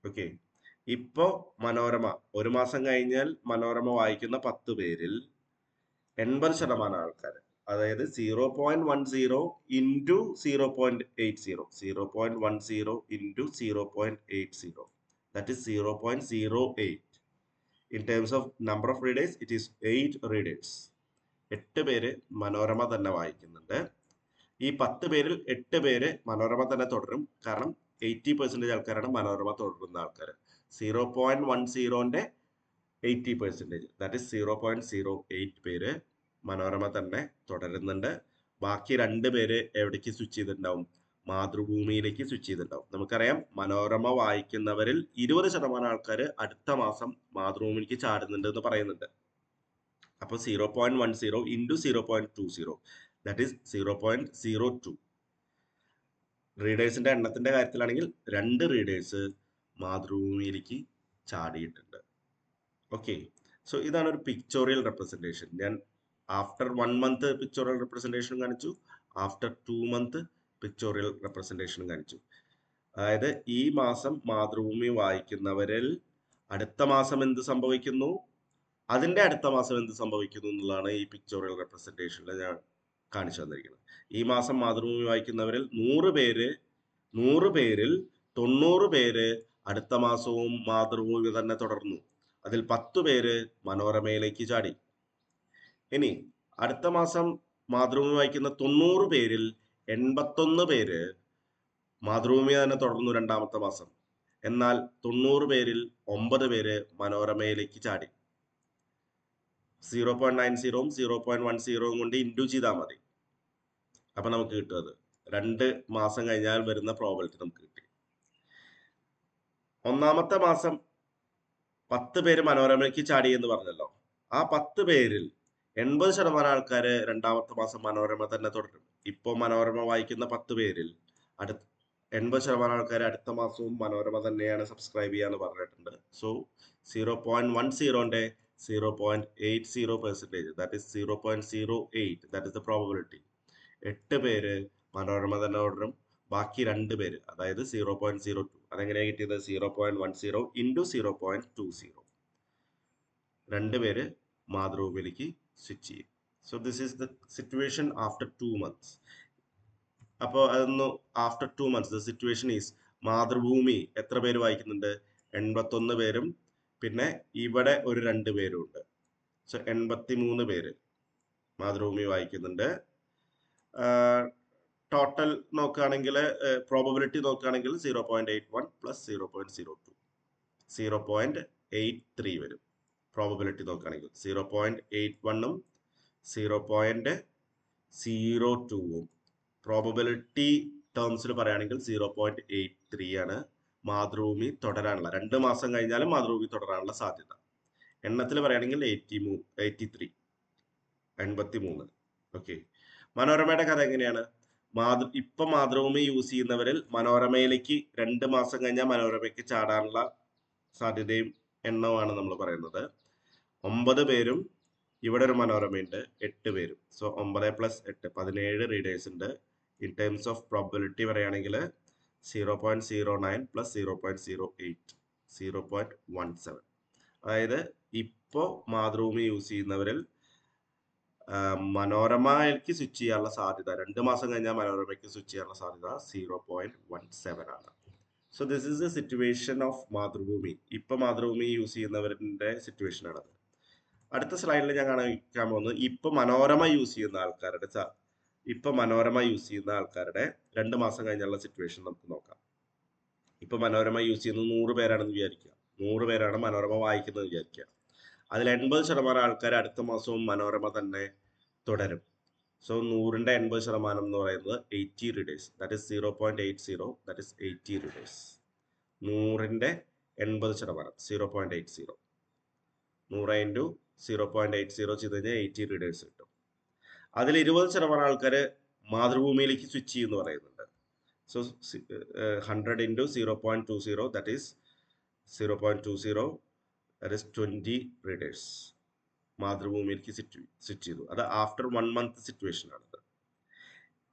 S1: ഓക്കെ. ഇപ്പോ മനോരമ ഒരു മാസം കഴിഞ്ഞാൽ മനോരമ വായിക്കുന്ന 10 പേരിൽ 80% ആൾക്കാർ, അതായത് 0.10 into 0.80, 0.10 into 0.80, that is 0.08. In terms of number of readers, it is 8 readers. 8 പേര് മനോരമ തന്നെ വായിക്കുന്നുണ്ട്. ഈ 10 പേരിൽ 8 പേര് മനോരമ തന്നെ തുടരും. കാരണം 80% ആൾക്കാരാണ് മനോരമ തുടരുന്ന ആൾക്കാർ. 0.10ന്റെ 80%, ദാറ്റ് ഇസ് 0.08 പേര് മനോരമ തന്നെ തുടരുന്നുണ്ട്. ബാക്കി 2 പേര് എവിടേക്ക് സ്വിച്ച് ചെയ്തിട്ടുണ്ടാവും? മാതൃഭൂമിയിലേക്ക് സ്വിച്ച് ചെയ്തിട്ടുണ്ടാവും. നമുക്കറിയാം മനോരമ വായിക്കുന്നവരിൽ 20% ആൾക്കാർ അടുത്ത മാസം മാതൃഭൂമിയിലേക്ക് ചാടുന്നുണ്ട് എന്ന് പറയുന്നുണ്ട്. അപ്പോൾ 0.10 ഇൻറ്റു 0.20 ദാറ്റ് ഈസ് 0.02. റീഡേഴ്സിന്റെ എണ്ണത്തിന്റെ കാര്യത്തിലാണെങ്കിൽ 2 റീഡേഴ്സ് മാതൃഭൂമിയിലേക്ക് ചാടിയിട്ടുണ്ട്. ഓക്കെ, സോ ഇതാണ് ഒരു പിക്ചോറിയൽ റെപ്രസെന്റേഷൻ. ഞാൻ ആഫ്റ്റർ 1 മന്ത് പിക്ചോറിയൽ റെപ്രസെന്റേഷൻ കാണിച്ചു, ആഫ്റ്റർ 2 മന്ത് പിക്ചോറിയൽ റെപ്രസെന്റേഷൻ കാണിച്ചു. അതായത് ഈ മാസം മാതൃഭൂമി വായിക്കുന്നവരിൽ അടുത്ത മാസം എന്ത് സംഭവിക്കുന്നു, അതിന്റെ അടുത്ത മാസം എന്ത് സംഭവിക്കുന്നു എന്നുള്ളതാണ് ഈ പിക്ചോറിയൽ റെപ്രസെന്റേഷനിൽ ഞാൻ കാണിച്ചു തന്നിരിക്കുന്നത്. ഈ മാസം മാതൃഭൂമി വായിക്കുന്നവരിൽ 100 പേരിൽ 90 പേര് അടുത്ത മാസവും മാതൃഭൂമി തന്നെ തുടർന്നു. അതിൽ 10 പേര് മനോരമയിലേക്ക് ചാടി. ഇനി അടുത്ത മാസം മാതൃഭൂമി വായിക്കുന്ന 90 പേരിൽ 81 പേര് മാതൃഭൂമി തന്നെ തുടർന്നു രണ്ടാമത്തെ മാസം. എന്നാൽ 90 പേരിൽ 9 പേര് മനോരമയിലേക്ക് ചാടി. 0.90 0.10 കൊണ്ട് ഇൻഡു ചെയ്താൽ മതി. അപ്പൊ നമുക്ക് കിട്ടുന്നത് 2 മാസം കഴിഞ്ഞാൽ വരുന്ന പ്രോബിലിറ്റി നമുക്ക് കിട്ടി. ഒന്നാമത്തെ മാസം 10 പേര് മനോരമയ്ക്ക് ചാടി എന്ന് പറഞ്ഞല്ലോ. ആ 10 പേരിൽ 80% ആൾക്കാര് രണ്ടാമത്തെ മാസം മനോരമ തന്നെ തുടരും. ഇപ്പോൾ മനോരമ വായിക്കുന്ന 10 പേരിൽ 80% ആൾക്കാർ അടുത്ത മാസവും മനോരമ തന്നെയാണ് സബ്സ്ക്രൈബ് ചെയ്യാന്ന് പറഞ്ഞിട്ടുണ്ട്. സോ 0.10ന്റെ 0.80%, that is 0.08, that is the probability. 8 പേര് മനോരമ തന്നെ തുടരും, ബാക്കി 2 പേര്, അതായത് 0.02. അതെങ്ങനെയാണ് കിട്ടിയത്? 0.10 ഇൻറ്റു 0.20. 2 പേര് മാതൃഭൂമിയിലേക്ക് സ്വിച്ച് ചെയ്യും. So this is the situation after 2 months. അപ്പോൾ അതൊന്ന് after 2 months the situation is, Mathrubhumi എത്ര പേര് വായിക്കുന്നുണ്ട്? 81 പേരും പിന്നെ ഇവിടെ ഒരു 2 പേരും ഉണ്ട്. സോ 83 പേര് മാതൃഭൂമി വായിക്കുന്നുണ്ട്. ടോട്ടൽ നോക്കുകയാണെങ്കിൽ, പ്രോബബിലിറ്റി നോക്കുകയാണെങ്കിൽ 0.81 പ്ലസ് 0.02 0.83 വരും. പ്രോബബിലിറ്റി നോക്കുകയാണെങ്കിൽ 0.81ഉം 0.02ഉം പ്രോബബിലിറ്റി ടേംസിൽ പറയുകയാണെങ്കിൽ 0.83 ആണ് മാതൃഭൂമി തുടരാനുള്ള, 2 മാസം കഴിഞ്ഞാലും മാതൃഭൂമി തുടരാനുള്ള സാധ്യത. എണ്ണത്തിൽ പറയുകയാണെങ്കിൽ 83. ഓക്കെ, മനോരമയുടെ കഥ എങ്ങനെയാണ്? ഇപ്പൊ മാതൃഭൂമി യൂസ് ചെയ്യുന്നവരിൽ മനോരമയിലേക്ക് 2 മാസം കഴിഞ്ഞാൽ മനോരമയ്ക്ക് ചാടാനുള്ള സാധ്യതയും എണ്ണവുമാണ് നമ്മൾ പറയുന്നത്. 9 പേരും ഇവിടെ ഒരു മനോരമയുണ്ട്, 8 പേരും. സോ 9 പ്ലസ് 8 17 റീഡേഴ്സ് ഉണ്ട്. ഇൻ ടേംസ് ഓഫ് പ്രോബിലിറ്റി പറയുകയാണെങ്കിൽ 0.09 പ്ലസ് 0.08 0.17. അതായത് ഇപ്പോ മാതൃഭൂമി യൂസ് ചെയ്യുന്നവരിൽ മനോരമയ്ക്ക് സ്വിച്ച് ചെയ്യാനുള്ള സാധ്യത, 2 മാസം കഴിഞ്ഞാൽ മനോരമയ്ക്ക് സ്വിച്ച് ചെയ്യാനുള്ള സാധ്യത 0.17 ആണ്. So this is the situation of Mathrubhumi. ഇപ്പൊ മാതൃഭൂമി യൂസ് ചെയ്യുന്നവരുടെ സിറ്റുവേഷൻ ആണത്. അടുത്ത സ്ലൈഡിൽ ഞാൻ കാണിക്കാൻ പോകുന്നത് ഇപ്പൊ മനോരമ യൂസ് ചെയ്യുന്ന ആൾക്കാരുടെ 2 മാസം കഴിഞ്ഞുള്ള സിറ്റുവേഷൻ നമുക്ക് നോക്കാം. ഇപ്പൊ മനോരമ യൂസ് ചെയ്യുന്നത് 100 പേരാണെന്ന് വിചാരിക്കുക. 100 പേരാണ് മനോരമ വായിക്കുന്നത് വിചാരിക്കുക. അതിൽ 80% ആൾക്കാർ അടുത്ത മാസവും മനോരമ തന്നെ തുടരും. സോ 100ന്റെ 80% എന്ന് പറയുന്നത് 80 readers, that is 0.80, that is 80 readers. 100ന്റെ 80% 0.80, 100 ഇൻറ്റു 0.80 ചെയ്ത് കഴിഞ്ഞാൽ 80 റീഡേഴ്സ് കിട്ടും. അതിൽ 20% ആൾക്കാർ മാതൃഭൂമിയിലേക്ക് സ്വിച്ച് ചെയ്യുമെന്ന് പറയുന്നുണ്ട്. So 100 into 0.20, that is 0.20, that is 20 readers മാതൃഭൂമിയിലേക്ക് സ്വിച്ച് ചെയ്തു. അത് ആഫ്റ്റർ 1 month സിറ്റുവേഷൻ ആണത്.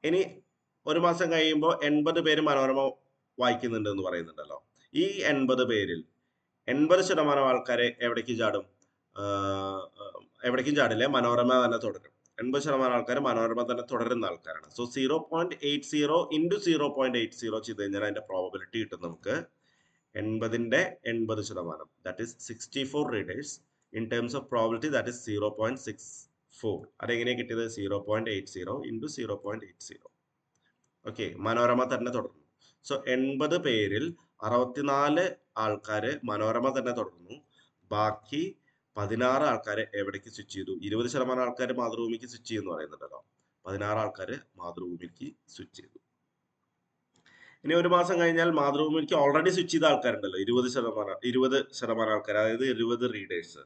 S1: ഇനി 1 മാസം കഴിയുമ്പോൾ 80 പേര് മനോരമ വായിക്കുന്നുണ്ട് എന്ന് പറയുന്നുണ്ടല്ലോ. ഈ 80 പേരിൽ 80% ആൾക്കാരെ എവിടേക്ക് ചാടും? എവിടേക്കും ചാടില്ല, മനോരമ തന്നെ തുടരും. 80% ആൾക്കാർ മനോരമ തന്നെ തുടരുന്ന ആൾക്കാരാണ്. സോ 0.80 ഇൻറ്റു 0.80 ചെയ്ത് കഴിഞ്ഞാൽ അതിന്റെ പ്രോബബിലിറ്റി കിട്ടും നമുക്ക് 80ന്റെ 80%, that is 64 readers. In terms of probability that is 0.64. അതെങ്ങനെയാണ് കിട്ടിയത്? 0.80 ഇൻറ്റു 0.80. ഓക്കെ, മനോരമ തന്നെ തുടർന്നു. സോ 80 പേരിൽ 64 ആൾക്കാര് മനോരമ തന്നെ തുടർന്നു. ബാക്കി 16 ആൾക്കാരെ എവിടേക്ക് സ്വിച്ച് ചെയ്തു? 20% ആൾക്കാർ മാതൃഭൂമിക്ക് സ്വിച്ച് ചെയ്യുന്നു പറയുന്നുണ്ടല്ലോ. 16 ആൾക്കാർ മാതൃഭൂമിക്ക് സ്വിച്ച് ചെയ്തു. ഇനി ഒരു മാസം കഴിഞ്ഞാൽ മാതൃഭൂമിക്ക് ഓൾറെഡി സ്വിച്ച് ചെയ്ത ആൾക്കാരുണ്ടല്ലോ, 20% ആൾക്കാർ, അതായത് 20 റീഡേഴ്സ്.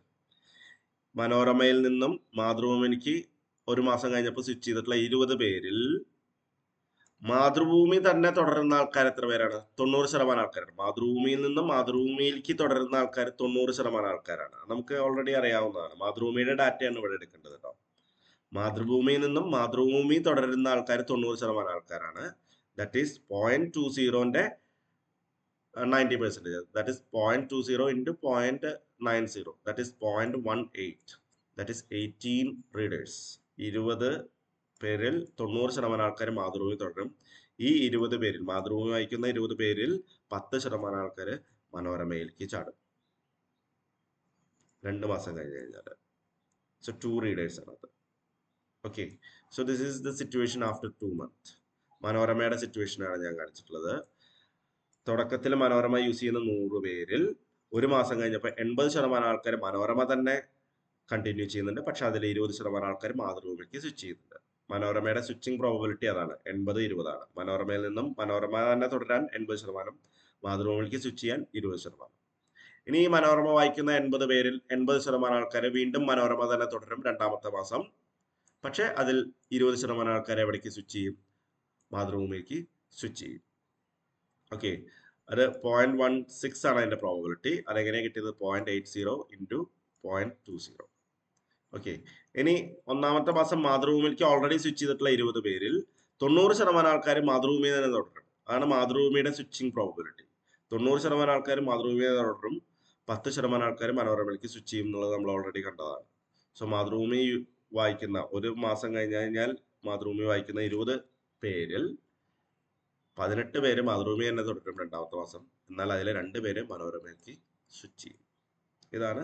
S1: മനോരമയിൽ നിന്നും മാതൃഭൂമിക്ക് ഒരു മാസം കഴിഞ്ഞപ്പോൾ സ്വിച്ച് ചെയ്തിട്ടുള്ള 20 പേരിൽ മാതൃഭൂമി തന്നെ തുടരുന്ന ആൾക്കാർ എത്ര പേരാണ്? 90% ആൾക്കാരാണ്. മാതൃഭൂമിയിൽ നിന്നും മാതൃഭൂമിയിലേക്ക് തുടരുന്ന ആൾക്കാർ 90% ആൾക്കാരാണ്. നമുക്ക് ഓൾറെഡി അറിയാവുന്നതാണ്. മാതൃഭൂമിയുടെ ഡാറ്റയാണ് ഇവിടെ എടുക്കേണ്ടത് കേട്ടോ. മാതൃഭൂമിയിൽ നിന്നും മാതൃഭൂമി തുടരുന്ന ആൾക്കാർ 90% ആൾക്കാരാണ്. ദാറ്റ് ഈസ് 0.20ന്റെ 90%. That is 0.20 into 0.90. That is 0.18. That is 18 readers. 20 പേരിൽ 90% ആൾക്കാർ മാതൃഭൂമി തുടരും. ഈ 20 പേരിൽ, മാതൃഭൂമി വായിക്കുന്ന 20 പേരിൽ 10% ആൾക്കാർ മനോരമയിലേക്ക് ചാടും 2 മാസം കഴിഞ്ഞാൽ. സോ 2 റീഡേഴ്സ് ആണ് അത്. Okay, so this is the situation after 2 months. മനോരമയുടെ സിറ്റുവേഷൻ ആണ് ഞാൻ കാണിച്ചിട്ടുള്ളത്. തുടക്കത്തിൽ മനോരമ യൂസ് ചെയ്യുന്ന 100 പേരിൽ ഒരു മാസം കഴിഞ്ഞപ്പോൾ 80% ആൾക്കാർ മനോരമ തന്നെ കണ്ടിന്യൂ ചെയ്യുന്നുണ്ട്. പക്ഷെ അതിൽ 20% ആൾക്കാർ മാതൃഭൂമിക്ക് സ്വിച്ച് ചെയ്യുന്നുണ്ട്. മനോരമയുടെ സ്വിച്ചിങ് പ്രോബിലിറ്റി അതാണ്, 80-20 ആണ്. മനോരമയിൽ നിന്നും മനോരമ തന്നെ തുടരാൻ 80%, മാതൃഭൂമിക്ക് സ്വിച്ച് ചെയ്യാൻ 20%. ഇനി ഈ മനോരമ വായിക്കുന്ന 80 പേരിൽ 80% ആൾക്കാർ വീണ്ടും മനോരമ തന്നെ തുടരും 2ാമത്തെ മാസം. പക്ഷെ അതിൽ 20% ആൾക്കാരെ എവിടേക്ക് സ്വിച്ച് ചെയ്യും? മാതൃഭൂമിക്ക് സ്വിച്ച് ചെയ്യും. ഓക്കെ, അത് 0.16 ആണ് അതിന്റെ പ്രോബിലിറ്റി. അതെങ്ങനെ കിട്ടിയത്? 0.80 into 0.20. ഓക്കെ, ഇനി 1ാമത്തെ മാസം മാതൃഭൂമിക്ക് ഓൾറെഡി സ്വിച്ച് ചെയ്തിട്ടുള്ള 20 പേരിൽ 90% ആൾക്കാർ മാതൃഭൂമി തന്നെ തുടരും. അതാണ് മാതൃഭൂമിയുടെ സ്വിച്ചിങ് പ്രോബിലിറ്റി. 90% ആൾക്കാർ മാതൃഭൂമിയെ തുടരും, 10% ആൾക്കാർ മനോരമയിലേക്ക് സ്വിച്ച് ചെയ്യും എന്നുള്ളത് നമ്മൾ ഓൾറെഡി കണ്ടതാണ്. സോ മാതൃഭൂമി വായിക്കുന്ന ഒരു മാസം കഴിഞ്ഞാൽ മാതൃഭൂമി വായിക്കുന്ന 20 പേരിൽ 18 പേര് മാതൃഭൂമി തന്നെ തുടരും 2ാമത്തെ മാസം. എന്നാൽ അതിലെ 2 പേര് മനോരമയ്ക്ക് സ്വിച്ച് ചെയ്യും. ഇതാണ്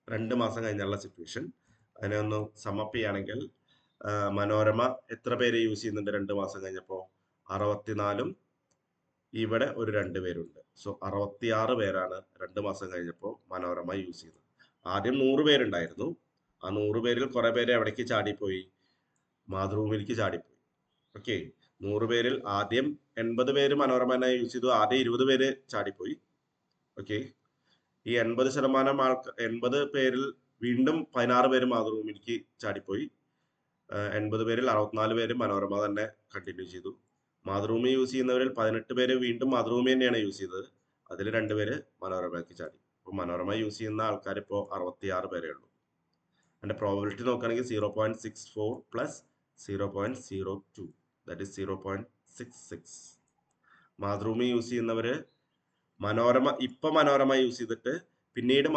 S1: 2 മാസം കഴിഞ്ഞുള്ള സിറ്റുവേഷൻ. അതിനെ ഒന്ന് സമപ്പ് ചെയ്യുകയാണെങ്കിൽ മനോരമ എത്ര പേര് യൂസ് ചെയ്യുന്നുണ്ട് 2 മാസം കഴിഞ്ഞപ്പോൾ? 64-ഉം ഇവിടെ ഒരു 2 പേരുണ്ട്. സോ 66 പേരാണ് 2 മാസം കഴിഞ്ഞപ്പോൾ മനോരമ യൂസ് ചെയ്യുന്നത്. ആദ്യം 100 പേരുണ്ടായിരുന്നു. ആ 100 പേരിൽ കുറെ പേര് എവിടേക്ക് ചാടിപ്പോയി? മാതൃഭൂമിയിലേക്ക് ചാടിപ്പോയി. ഓക്കെ, 100 പേരിൽ ആദ്യം 80 പേര് മനോരമ തന്നെ യൂസ് ചെയ്തു. ആദ്യം 20 പേര് ചാടിപ്പോയി. ഓക്കെ, ഈ 80 പേരിൽ വീണ്ടും 16 പേര് മാതൃഭൂമിക്ക് ചാടിപ്പോയി. 80 പേരിൽ 64 പേര് മനോരമ തന്നെ കണ്ടിന്യൂ ചെയ്തു. മാതൃഭൂമി യൂസ് ചെയ്യുന്നവരിൽ 18 പേര് വീണ്ടും മാതൃഭൂമി തന്നെയാണ് യൂസ് ചെയ്തത്. അതിൽ 2 പേര് മനോരമയ്ക്ക് ചാടി. അപ്പോൾ മനോരമ യൂസ് ചെയ്യുന്ന ആൾക്കാർ ഇപ്പോൾ 66 പേരേ ഉള്ളൂ. അതിന്റെ പ്രോബിലിറ്റി നോക്കുകയാണെങ്കിൽ 0.64 plus 0.02, that is 0.66. Mathrubhumi use ചെയ്യുന്നവര് മനോരമ യൂസ് ചെയ്തിട്ട് പിന്നീട്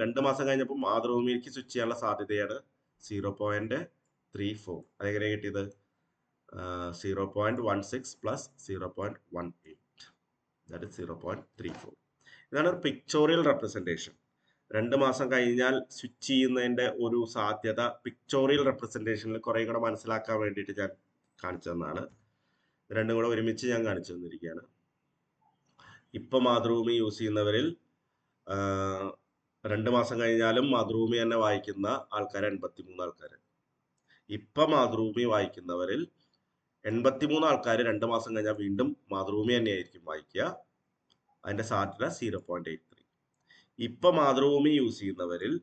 S1: 2 മാസം കഴിഞ്ഞപ്പോൾ മാതൃഭൂമിക്ക് സ്വിച്ച് ചെയ്യാനുള്ള സാധ്യതയാണ് 0.34. അതെങ്ങനെ കിട്ടിയത്? 0.16 പ്ലസ് 0.18, ദാറ്റ് ഈസ് 0.34. ഇതാണ് ഒരു പിക്ചോറിയൽ റെപ്രസെന്റേഷൻ. 2 മാസം കഴിഞ്ഞാൽ സ്വിച്ച് ചെയ്യുന്നതിന്റെ ഒരു സാധ്യത പിക്ചോറിയൽ റെപ്രസെന്റേഷനിൽ കുറെ കൂടെ മനസ്സിലാക്കാൻ വേണ്ടിയിട്ട് ഞാൻ കാണിച്ചു തന്നതാണ്. രണ്ടും കൂടെ ഒരുമിച്ച് ഞാൻ കാണിച്ചു തന്നിരിക്കുകയാണ്. ഇപ്പൊ മാതൃഭൂമി യൂസ് ചെയ്യുന്നവരിൽ 2 മാസം കഴിഞ്ഞാലും മാതൃഭൂമി തന്നെ വായിക്കുന്ന ആൾക്കാർ 83 ആൾക്കാർ. ഇപ്പൊ മാതൃഭൂമി വായിക്കുന്നവരിൽ 83 ആൾക്കാർ 2 മാസം കഴിഞ്ഞാൽ വീണ്ടും മാതൃഭൂമി തന്നെയായിരിക്കും വായിക്കുക. അതിന്റെ സാധ്യത 0.83. ഇപ്പൊ മാതൃഭൂമി യൂസ് ചെയ്യുന്നവരിൽ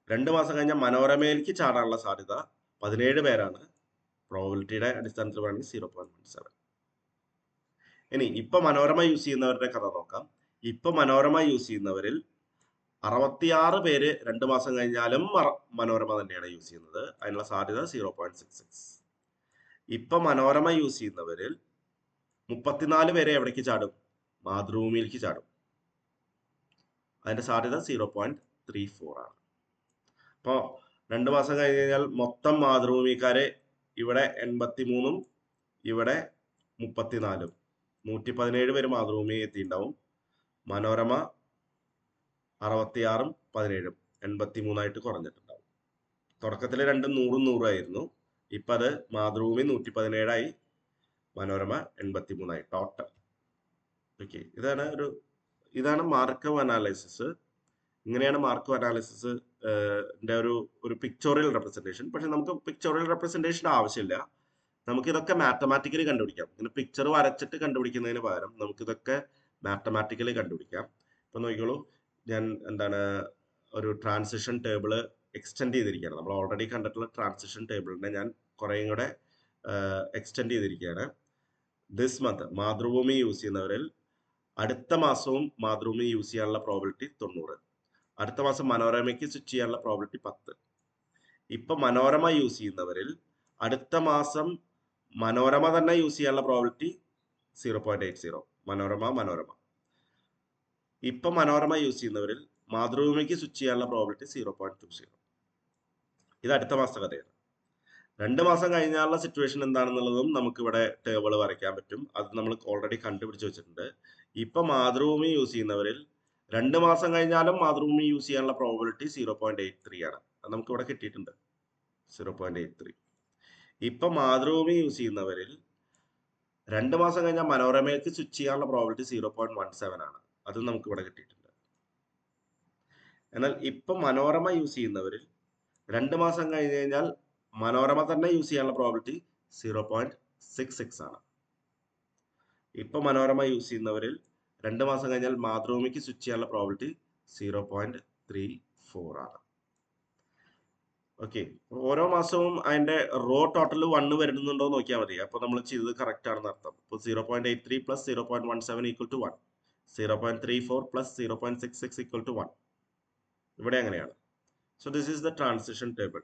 S1: 2 മാസം കഴിഞ്ഞാൽ മനോരമയിലേക്ക് ചാടാനുള്ള സാധ്യത 17 പേരാണ്. പ്രോബിലിറ്റിയുടെ അടിസ്ഥാനത്തിൽ പറയുകയാണെങ്കിൽ 0.17. ഇനി ഇപ്പൊ മനോരമ യൂസ് ചെയ്യുന്നവരുടെ കഥ നോക്കാം. ഇപ്പൊ മനോരമ യൂസ് ചെയ്യുന്നവരിൽ 66 പേര് 2 മാസം കഴിഞ്ഞാലും മനോരമ തന്നെയാണ് യൂസ് ചെയ്യുന്നത്. അതിനുള്ള സാധ്യത 0.66. ഇപ്പൊ മനോരമ യൂസ് ചെയ്യുന്നവരിൽ 34 പേരെ എവിടേക്ക് ചാടും? മാതൃഭൂമിയിലേക്ക് ചാടും. അതിന്റെ സാധ്യത 0.34 ആണ്. അപ്പോൾ 2 മാസം കഴിഞ്ഞ് കഴിഞ്ഞാൽ മൊത്തം മാതൃഭൂമിക്കാരെ ഇവിടെ 83-ഉം ഇവിടെ 34-ഉം 117 പേര് മാതൃഭൂമി എത്തിയിട്ടുണ്ടാവും. മനോരമ 66-ഉം 17-ഉം 83-ആയിട്ട് കുറഞ്ഞിട്ടുണ്ടാവും. തുടക്കത്തിൽ രണ്ടും 100-100 ആയിരുന്നു. ഇപ്പൊ അത് മാതൃഭൂമി 117-ആയി, മനോരമ 83-ആയി ടോട്ടൽ. ഓക്കെ, ഇതാണ് മാർക്കവ് അനാലിസിസ്. ഇങ്ങനെയാണ് മാർക്കോ അനാലിസിസ് ഒരു പിക്ചോറിയൽ റെപ്രസെന്റേഷൻ. പക്ഷെ നമുക്ക് പിക്ചോറിയൽ റെപ്രസെന്റേഷൻ ആവശ്യമില്ല. നമുക്ക് ഇതൊക്കെ മാത്തമാറ്റിക്കലി കണ്ടുപിടിക്കാം. ഇങ്ങനെ പിക്ചർ വരച്ചിട്ട് കണ്ടുപിടിക്കുന്നതിന് പകരം നമുക്ക് ഇതൊക്കെ മാത്തമാറ്റിക്കലി കണ്ടുപിടിക്കാം. ഇപ്പൊ നോക്കിക്കോളൂ, ഞാൻ ഒരു ട്രാൻസിഷൻ ടേബിള് എക്സ്റ്റെൻഡ് ചെയ്തിരിക്കുകയാണ്. നമ്മൾ ഓൾറെഡി കണ്ടിട്ടുള്ള ട്രാൻസിഷൻ ടേബിളിനെ ഞാൻ കുറേയും കൂടെ എക്സ്റ്റെൻഡ് ചെയ്തിരിക്കുകയാണ്. ദിസ് മന്ത് മാതൃഭൂമി യൂസ് ചെയ്യുന്നവരിൽ അടുത്ത മാസവും മാതൃഭൂമി യൂസ് ചെയ്യാനുള്ള പ്രോബിലിറ്റി 90. അടുത്ത മാസം മനോരമയ്ക്ക് സ്വിച്ച് ചെയ്യാനുള്ള പ്രോബിലിറ്റി 10. ഇപ്പൊ മനോരമ യൂസ് ചെയ്യുന്നവരിൽ അടുത്ത മാസം മനോരമ തന്നെ യൂസ് ചെയ്യാനുള്ള പ്രോബിലിറ്റി 0.80. മനോരമ. ഇപ്പൊ മനോരമ യൂസ് ചെയ്യുന്നവരിൽ മാതൃഭൂമിക്ക് സ്വിച്ച് ചെയ്യാനുള്ള പ്രോബിലിറ്റി 0.20. ഇത് അടുത്ത മാസത്തെ കഥയാണ്. 2 മാസം കഴിഞ്ഞാലുള്ള സിറ്റുവേഷൻ എന്താണെന്നുള്ളതും നമുക്ക് ഇവിടെ ടേബിൾ വരയ്ക്കാൻ പറ്റും. അത് നമ്മൾ ഓൾറെഡി കണ്ടുപിടിച്ച് വെച്ചിട്ടുണ്ട്. ഇപ്പൊ മാതൃഭൂമി യൂസ് ചെയ്യുന്നവരിൽ 2 മാസം കഴിഞ്ഞാലും മാതൃഭൂമി യൂസ് ചെയ്യാനുള്ള പ്രോബിലിറ്റി 0.83 ആണ്. അത് നമുക്ക് ഇവിടെ കിട്ടിയിട്ടുണ്ട്, 0.83. ഇപ്പൊ മാതൃഭൂമി യൂസ് ചെയ്യുന്നവരിൽ 2 മാസം കഴിഞ്ഞാൽ മനോരമയ്ക്ക് സ്വിച്ച് ചെയ്യാനുള്ള പ്രോബിലിറ്റി 0.17 ആണ്. അത് നമുക്ക് ഇവിടെ കിട്ടിയിട്ടുണ്ട്. എന്നാൽ ഇപ്പൊ മനോരമ യൂസ് ചെയ്യുന്നവരിൽ 2 മാസം കഴിഞ്ഞ് കഴിഞ്ഞാൽ മനോരമ തന്നെ യൂസ് ചെയ്യാനുള്ള പ്രോബിലിറ്റി 0.66 ആണ്. ഇപ്പൊ മനോരമ യൂസ് ചെയ്യുന്നവരിൽ 2 മാസം കഴിഞ്ഞാൽ മാതൃഭൂമിക്ക് സ്വിച്ച് ചെയ്യാനുള്ള പ്രോബിലിറ്റി 0.34 ആണ്. ഓക്കെ, ഓരോ മാസവും അതിന്റെ റോ ടോട്ടൽ 1 വരുന്നുണ്ടോ നോക്കിയാൽ മതി. അപ്പൊ നമ്മൾ ചെയ്തത് കറക്റ്റ് ആണെന്ന് അർത്ഥം. ഇപ്പൊ 0.83 plus 0.17 equal to 1, 0.34 plus 0.66 equal to 1. ഇവിടെ അങ്ങനെയാണ്. So this is the transition table.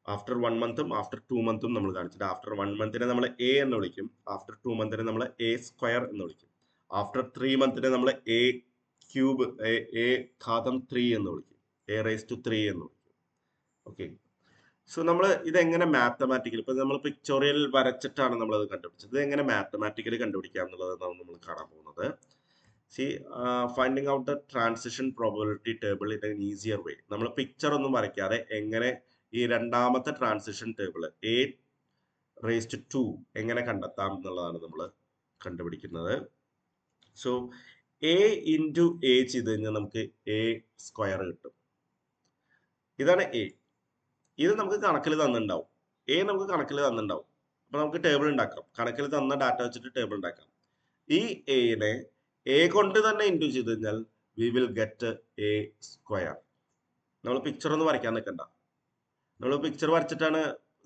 S1: After 1 മന്തും ആഫ്റ്റർ 2 മന്തും നമ്മൾ കാണിച്ചിട്ട്, ആഫ്റ്റർ 1 മന്തിനെ നമ്മൾ എ എന്ന് വിളിക്കും, ആഫ്റ്റർ 2 മന്തിനെ നമ്മൾ എ സ്ക്വയർ എന്ന് വിളിക്കും, ആഫ്റ്റർ 3 മന്തിനെ നമ്മൾ എ ക്യൂബ്, എ ഘാതം 3 എന്ന് വിളിക്കും, എ റേസ് ടു 3 എന്ന് വിളിക്കും. ഓക്കെ, സോ നമ്മൾ ഇതെങ്ങനെ മാത്തമാറ്റിക്കലി, ഇപ്പൊ നമ്മൾ പിക്ചോറിയൽ വരച്ചിട്ടാണ് നമ്മളത് കണ്ടുപിടിച്ചത്. ഇത് എങ്ങനെ മാത്തമാറ്റിക്കലി കണ്ടുപിടിക്കാം എന്നുള്ളതാണ് നമ്മൾ കാണാൻ പോകുന്നത്. Finding out the transition probability table in an easier way. നമ്മൾ പിക്ചർ ഒന്നും വരയ്ക്കാതെ എങ്ങനെ ഈ രണ്ടാമത്തെ transition table A raise to 2 എങ്ങനെ കണ്ടെത്താം എന്നുള്ളതാണ് നമ്മൾ കണ്ടുപിടിക്കുന്നത്. സോ എ ഇൻറ്റു എ ചെയ്ത് കഴിഞ്ഞാൽ നമുക്ക് എ സ്ക്വയർ കിട്ടും. ഇതാണ് എ. ഇത് നമുക്ക് കണക്കിൽ തന്നിട്ടുണ്ടാവും. എ നമുക്ക് കണക്കിൽ തന്നിട്ടുണ്ടാവും. അപ്പൊ നമുക്ക് ടേബിൾ ഉണ്ടാക്കാം. കണക്കിൽ തന്ന ഡാറ്റ വെച്ചിട്ട് ടേബിൾ ഉണ്ടാക്കാം. ഈ എനെ എ കൊണ്ട് തന്നെ ഇൻറ്റു ചെയ്ത് കഴിഞ്ഞാൽ we will get A square. നമ്മൾ പിക്ചർ ഒന്നും വരയ്ക്കാൻ നിൽക്കണ്ട. നമ്മൾ പിക്ചർ വരച്ചിട്ടാണ്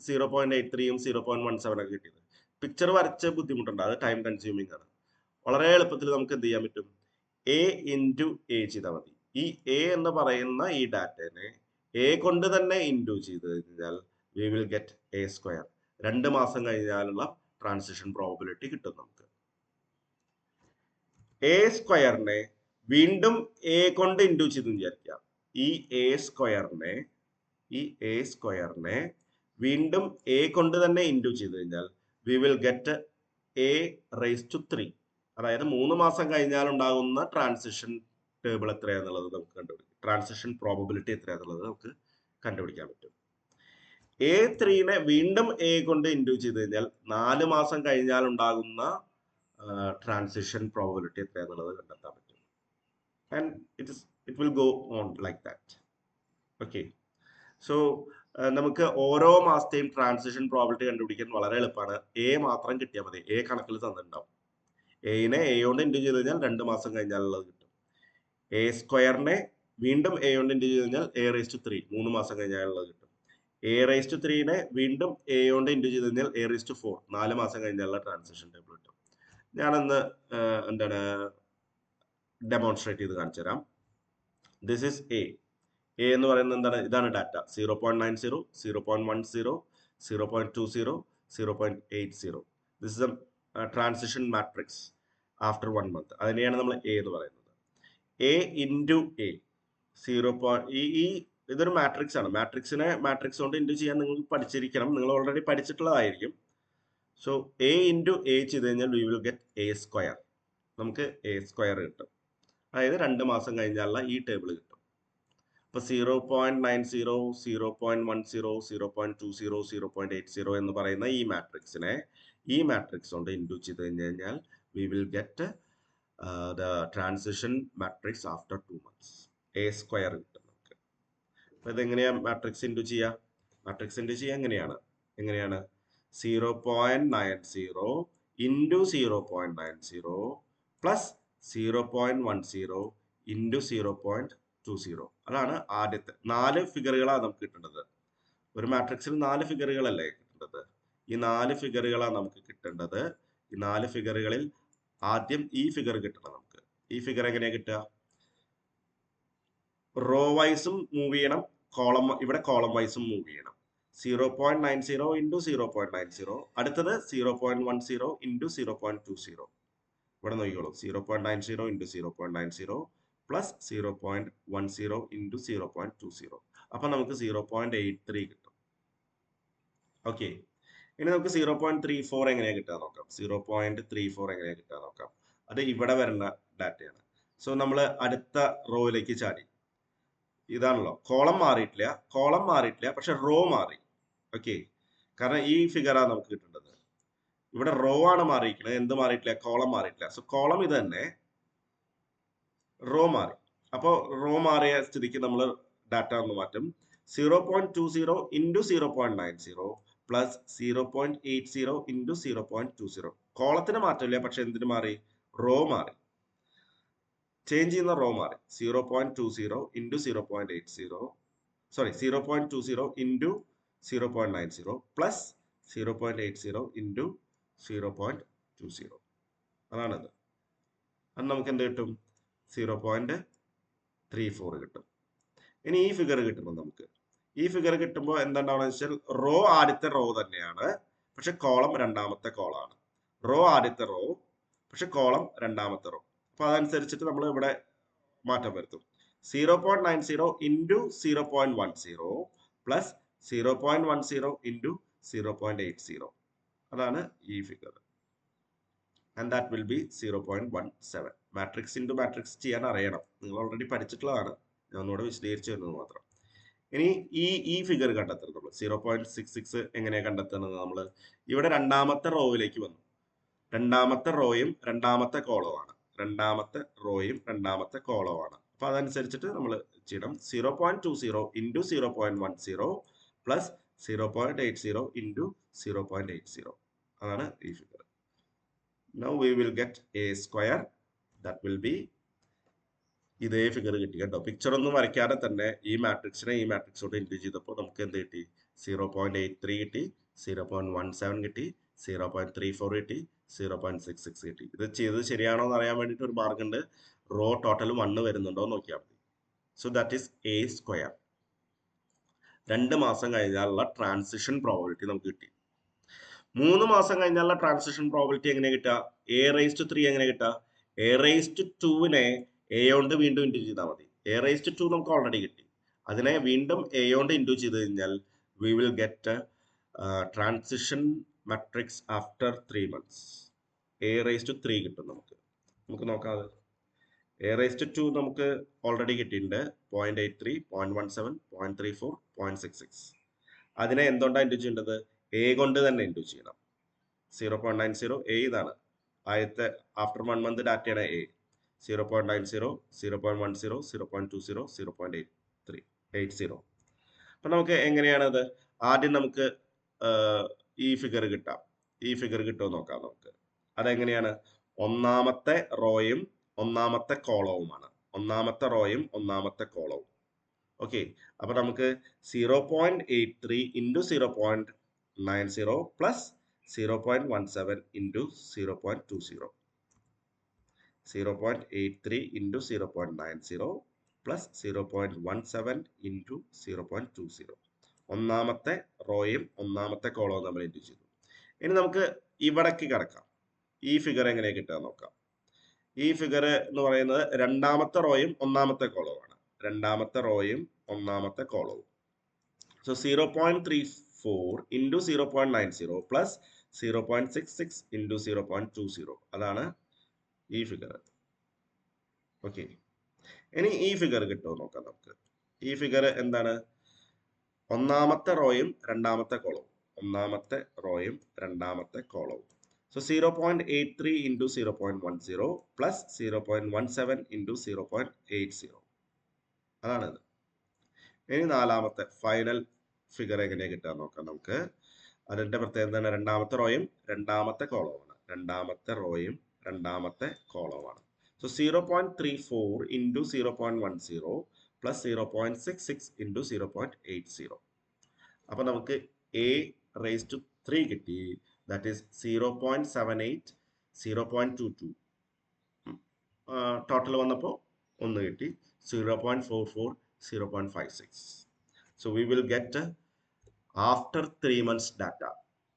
S1: 0.83യും 0.17 ഒക്കെ കിട്ടിയത്. പിക്ചർ വരച്ച ബുദ്ധിമുട്ടുണ്ട്, അത് ടൈം കൺസ്യൂമിങ് ആണ്. വളരെ എളുപ്പത്തിൽ നമുക്ക് എന്ത് ചെയ്യാൻ പറ്റും, എ ഇൻറ്റു എ ചെയ്താൽ മതി. ഈ എ എന്ന് പറയുന്ന ഈ ഡാറ്റനെ എ കൊണ്ട് തന്നെ ഇൻറ്റു ചെയ്ത് കഴിഞ്ഞാൽ we will get A square. 2 മാസം കഴിഞ്ഞാലുള്ള ട്രാൻസിഷൻ പ്രോബബിലിറ്റി കിട്ടും നമുക്ക്. എ സ്ക്വയറിനെ വീണ്ടും എ കൊണ്ട് ഇൻറ്റു ചെയ്ത് വിചാരിക്കാം. ഈ എ സ്ക്വയറിനെ വീണ്ടും എ കൊണ്ട് തന്നെ ഇൻറ്റു ചെയ്ത് കഴിഞ്ഞാൽ we will get A raise to 3. അതായത് 3 മാസം കഴിഞ്ഞാൽ ഉണ്ടാകുന്ന ട്രാൻസിഷൻ ടേബിൾ എത്രയാന്നുള്ളത് നമുക്ക് കണ്ടുപിടിക്കാം. ട്രാൻസിഷൻ പ്രോബബിലിറ്റി എത്രയാന്നുള്ളത് നമുക്ക് കണ്ടുപിടിക്കാൻ പറ്റും. A3നെ വീണ്ടും എ കൊണ്ട് ഇൻറ്റു ചെയ്ത് കഴിഞ്ഞാൽ 4 മാസം കഴിഞ്ഞാൽ ഉണ്ടാകുന്ന ട്രാൻസിഷൻ പ്രോബബിലിറ്റി എത്രയാന്നുള്ളത് കണ്ടെത്താൻ പറ്റും. And it will go on like that. Okay, so നമുക്ക് ഓരോ മാസത്തെയും ട്രാൻസിഷൻ പ്രോബബിലിറ്റി കണ്ടുപിടിക്കാൻ വളരെ എളുപ്പമാണ്. എ മാത്രം കിട്ടിയാൽ മതി. എ കണക്കിൽ തന്നിട്ടുണ്ടാവും. എനെ എ കൊണ്ട് ഇൻറ്റു ചെയ്ത് കഴിഞ്ഞാൽ 2 മാസം കഴിഞ്ഞാലുള്ളത് കിട്ടും. എ സ്ക്വയറിനെ വീണ്ടും എ കൊണ്ട് ഇൻറ്റു ചെയ്ത് കഴിഞ്ഞാൽ എ റേസ് ടു 3 3 മാസം കഴിഞ്ഞാലുള്ളത് കിട്ടും. എ റേസ് ടു 3നെ വീണ്ടും എ കൊണ്ട് ഇൻറ്റു ചെയ്ത് കഴിഞ്ഞാൽ എ റേസ് ടു 4 4 മാസം കഴിഞ്ഞാലുള്ള ട്രാൻസിഷൻ ടേബിൾ കിട്ടും. ഞാനൊന്ന് ഡെമോൺസ്ട്രേറ്റ് ചെയ്ത് കാണിച്ചു തരാം. This is A. എ എന്ന് പറയുന്നത് എന്താണ്? ഇതാണ് data. 0.90, 0.10, 0.20, 0.80. This is A transition matrix after 1 month. അതിനെയാണ് നമ്മൾ എ എന്ന് പറയുന്നത്. A into A 0. ഇതൊരു മാട്രിക്സ് ആണ്. മാട്രിക്സ് കൊണ്ട് ഇൻറ്റു ചെയ്യാൻ നിങ്ങൾ പഠിച്ചിരിക്കണം. നിങ്ങൾ ഓൾറെഡി പഠിച്ചിട്ടുള്ളതായിരിക്കും. സോ എ ഇൻറ്റു എ ചെയ്ത് കഴിഞ്ഞാൽ we will get A square. നമുക്ക് എ സ്ക്വയർ കിട്ടും. അതായത് 2 മാസം കഴിഞ്ഞാലുള്ള ഈ ടേബിൾ കിട്ടും. ഇപ്പൊ 0.90, 0.10, 0.20, 0.80 എന്ന് പറയുന്ന ഈ മാട്രിക്സ് കൊണ്ട് ഇൻറ്റു ചെയ്ത് കഴിഞ്ഞാൽ we will get the transition matrix after 2 months. A square കിട്ടും നമുക്ക്. അപ്പൊ ഇതെങ്ങനെയാ മാട്രിക്സ് ഇൻറ്റു ചെയ്യുക? മാട്രിക്സ് ഇൻറ്റു ചെയ്യുക എങ്ങനെയാണ് 0.90 ഇൻറ്റു 0.90 പ്ലസ് 0.10 ഇൻറ്റു 0.20. അതാണ് ആദ്യത്തെ 4 ഫിഗറുകളാണ് നമുക്ക് കിട്ടേണ്ടത്. ഒരു മാട്രിക്സിൽ 4 ഫിഗറുകളല്ലേ കിട്ടേണ്ടത്? ഈ 4 ഫിഗറുകളാണ് നമുക്ക് കിട്ടേണ്ടത്. ഈ 4 ഫിഗറുകളിൽ ആദ്യം ഈ ഫിഗർ കിട്ടണം നമുക്ക്. ഈ ഫിഗർ എങ്ങനെയാ കിട്ടുക? റോ വൈസും മൂവ് ചെയ്യണം, ഇവിടെ കോളം വൈസും മൂവ് ചെയ്യണം. 0.90 ഇൻറ്റു 0.90, അടുത്തത് 0.10 ഇൻറ്റു 0.20. ഇവിടെ നോക്കിക്കോളൂ, 0.90 ഇൻറ്റു 0.90 പ്ലസ് 0.10 ഇൻറ്റു 0.20. അപ്പൊ നമുക്ക് 0.83 കിട്ടും. ഓക്കെ, ഇനി നമുക്ക് 0.34 എങ്ങനെയാ കിട്ടാൻ നോക്കാം. 0.34 എങ്ങനെയാ കിട്ടാൻ നോക്കാം. അത് ഇവിടെ വരുന്ന ഡാറ്റയാണ്. സോ നമ്മൾ അടുത്ത റോയിലേക്ക് ചാടി. ഇതാണല്ലോ കോളം മാറിയിട്ടില്ല, പക്ഷെ റോ മാറി. ഓക്കെ, കാരണം ഈ ഫിഗറാണ് നമുക്ക് കിട്ടേണ്ടത്. ഇവിടെ റോ ആണ് മാറിയിരിക്കുന്നത്, എന്ത് മാറിയിട്ടില്ല? കോളം മാറിയിട്ടില്ല. സോ കോളം ഇത് തന്നെ, റോ മാറി. അപ്പോൾ റോ മാറിയ സ്ഥിതിക്ക് നമ്മൾ ഡാറ്റ ഒന്ന് മാറ്റും. 0.20 ഇൻറ്റു 0.90 പ്ലസ് 0.80 ഇൻറ്റു 0.20. കോളത്തിന് മാറ്റമില്ല, പക്ഷെ എന്തിനു മാറി? റോ മാറി. ചേഞ്ച് ചെയ്യുന്ന റോ മാറി. 0.20 into 0.80, sorry 0.20 into 0.90 plus 0.80 into 0.20. അതാണത്. അത് നമുക്ക് എന്ത് കിട്ടും? 0.34 കിട്ടും. ഇനി ഈ ഫിഗർ കിട്ടുമ്പോൾ നമുക്ക് ഈ ഫിഗർ കിട്ടുമ്പോൾ എന്താണെന്ന് വെച്ചാൽ റോ ആദ്യത്തെ റോ തന്നെയാണ്, പക്ഷെ കോളം രണ്ടാമത്തെ കോളാണ്. റോ ആദ്യത്തെ റോ, പക്ഷെ കോളം രണ്ടാമത്തെ റോ. അപ്പൊ അതനുസരിച്ചിട്ട് നമ്മൾ ഇവിടെ മാറ്റം വരുത്തും. 0.90 ഇൻറ്റു 0.10 പ്ലസ് 0.10 ഇൻറ്റു 0.80. അതാണ് ഈ figure. And that will be 0.17. Matrix into matrix ചെയ്യാൻ അറിയണം, നിങ്ങൾ ഓൾറെഡി പഠിച്ചിട്ടുള്ളതാണ്, ഞാൻ ഒന്നുകൂടെ വിശദീകരിച്ചു തരുന്നത് മാത്രം. ഇനി ഈ ഫിഗർ കണ്ടെത്തുന്നത് നമ്മൾ 0.66 എങ്ങനെയാണ് കണ്ടെത്തുന്നത്? നമ്മൾ ഇവിടെ രണ്ടാമത്തെ റോയിലേക്ക് വന്നു. രണ്ടാമത്തെ റോയും രണ്ടാമത്തെ കോളവുമാണ്. അപ്പൊ അതനുസരിച്ചിട്ട് നമ്മൾ ചെയ്യണം. 0.20 ഇൻറ്റു 0.10 പ്ലസ് 0.80 ഇൻറ്റു 0.80. അതാണ് ഈ figure. Now we will get a square. That will be ഇതേ ഫിഗർ കിട്ടി കേട്ടോ. പിക്ചർ ഒന്നും വരയ്ക്കാതെ തന്നെ ഈ മാട്രിക്സിനെ ഈ മാട്രിക്സോട് ഇൻറ്റു ചെയ്തപ്പോൾ നമുക്ക് എന്ത് കിട്ടി? 0.83 കിട്ടി, 0.17 കിട്ടി, 0.34 കിട്ടി, 0.66 കിട്ടി. ഇത് ചെയ്തത് ശരിയാണോ എന്ന് അറിയാൻ വേണ്ടിയിട്ട് ഒരു മാർഗുണ്ട്. റോ ടോട്ടൽ 1 വരുന്നുണ്ടോ എന്ന് നോക്കിയാൽ മതി. So that is A square. 2 മാസം കഴിഞ്ഞാലുള്ള ട്രാൻസിഷൻ പ്രോബിലിറ്റി നമുക്ക് കിട്ടി. 3 മാസം കഴിഞ്ഞാലുള്ള ട്രാൻസിഷൻ പ്രോബിലിറ്റി എങ്ങനെ കിട്ടുക? a⁻3 എങ്ങനെ കിട്ടുക? a⁻2നെ a കൊണ്ട് വീണ്ടും ഇൻറ്റു ചെയ്താൽ മതി. a⁻2 നമുക്ക് ഓൾറെഡി കിട്ടി. അതിനെ വീണ്ടും a കൊണ്ട് ഇൻറ്റു ചെയ്ത് കഴിഞ്ഞാൽ we will get transition matrix after 3 months. a⁻3 കിട്ടും നമുക്ക്. നോക്കാം. അത് a⁻2 നമുക്ക് ഓൾറെഡി കിട്ടിയിട്ടുണ്ട്. 0.83, 0.17, 0.34, 0.66. അതിനെ എന്തുകൊണ്ടാണ് ഇൻറ്റു ചെയ്യേണ്ടത്? a കൊണ്ട് തന്നെ ഇൻറ്റു ചെയ്യണം. 0.90 a ഇതാണ് ആദ്യത്തെ ആഫ്റ്റർ 1 month ഡാറ്റയാണ് a. 0.90, 0.10, 0.20, 0.80. അപ്പൊ നമുക്ക് എങ്ങനെയാണത്? ആദ്യം നമുക്ക് ഈ ഫിഗർ കിട്ടാം. ഈ ഫിഗർ കിട്ടുമോ നോക്കാം നമുക്ക്. അതെങ്ങനെയാണ്? ഒന്നാമത്തെ റോയും ഒന്നാമത്തെ കോളവുമാണ്. ഓക്കെ, അപ്പൊ നമുക്ക് 0.83 into 0.90 plus 0.17 into 0.20. 0.83 into 0.90 plus 0.17 into 0.20. ഒന്നാമത്തെ റോയും ഒന്നാമത്തെ കോളവും നമ്മൾ ഇൻറ്റു ചെയ്തു. ഇനി നമുക്ക് ഇവിടേക്ക് കിടക്കാം. ഈ ഫിഗർ എങ്ങനെ കിട്ടുക നോക്കാം. ഈ ഫിഗർ എന്ന് പറയുന്നത് രണ്ടാമത്തെ റോയും ഒന്നാമത്തെ കോളവുമാണ്. So 0.34 into 0.90 plus 0.66 into 0.20. അതാണ് ഈ ഫിഗർ. ഓക്കെ, ഇനി ഈ ഫിഗർ കിട്ടുമോ നോക്കാം നമുക്ക്. ഈ ഫിഗർ എന്താണ്? ഒന്നാമത്തെ റോയും രണ്ടാമത്തെ കോളവും. So 0.83 into 0.10 plus 0.17 into 0.80. അതാണിത്. ഇനി നാലാമത്തെ ഫൈനൽ ഫിഗർ എങ്ങനെയാണ് കിട്ടുക നോക്കാം നമുക്ക്. അതിന്റെ പ്രത്യേകത എന്താണ്? രണ്ടാമത്തെ റോയും രണ്ടാമത്തെ കോളവുമാണ്. രണ്ടാമത്തെ റോയും രണ്ടാമത്തെ കോളവുമാണ്. So 0.34 into 0.10 plus 0.66 into 0.80. അപ്പൊ നമുക്ക് എ റേസ് ടു 3 കിട്ടി. That is 0.78, 0.22. ടോട്ടൽ വന്നപ്പോൾ 1 കിട്ടി. 0.44, 0.56. So we will get after 3 months data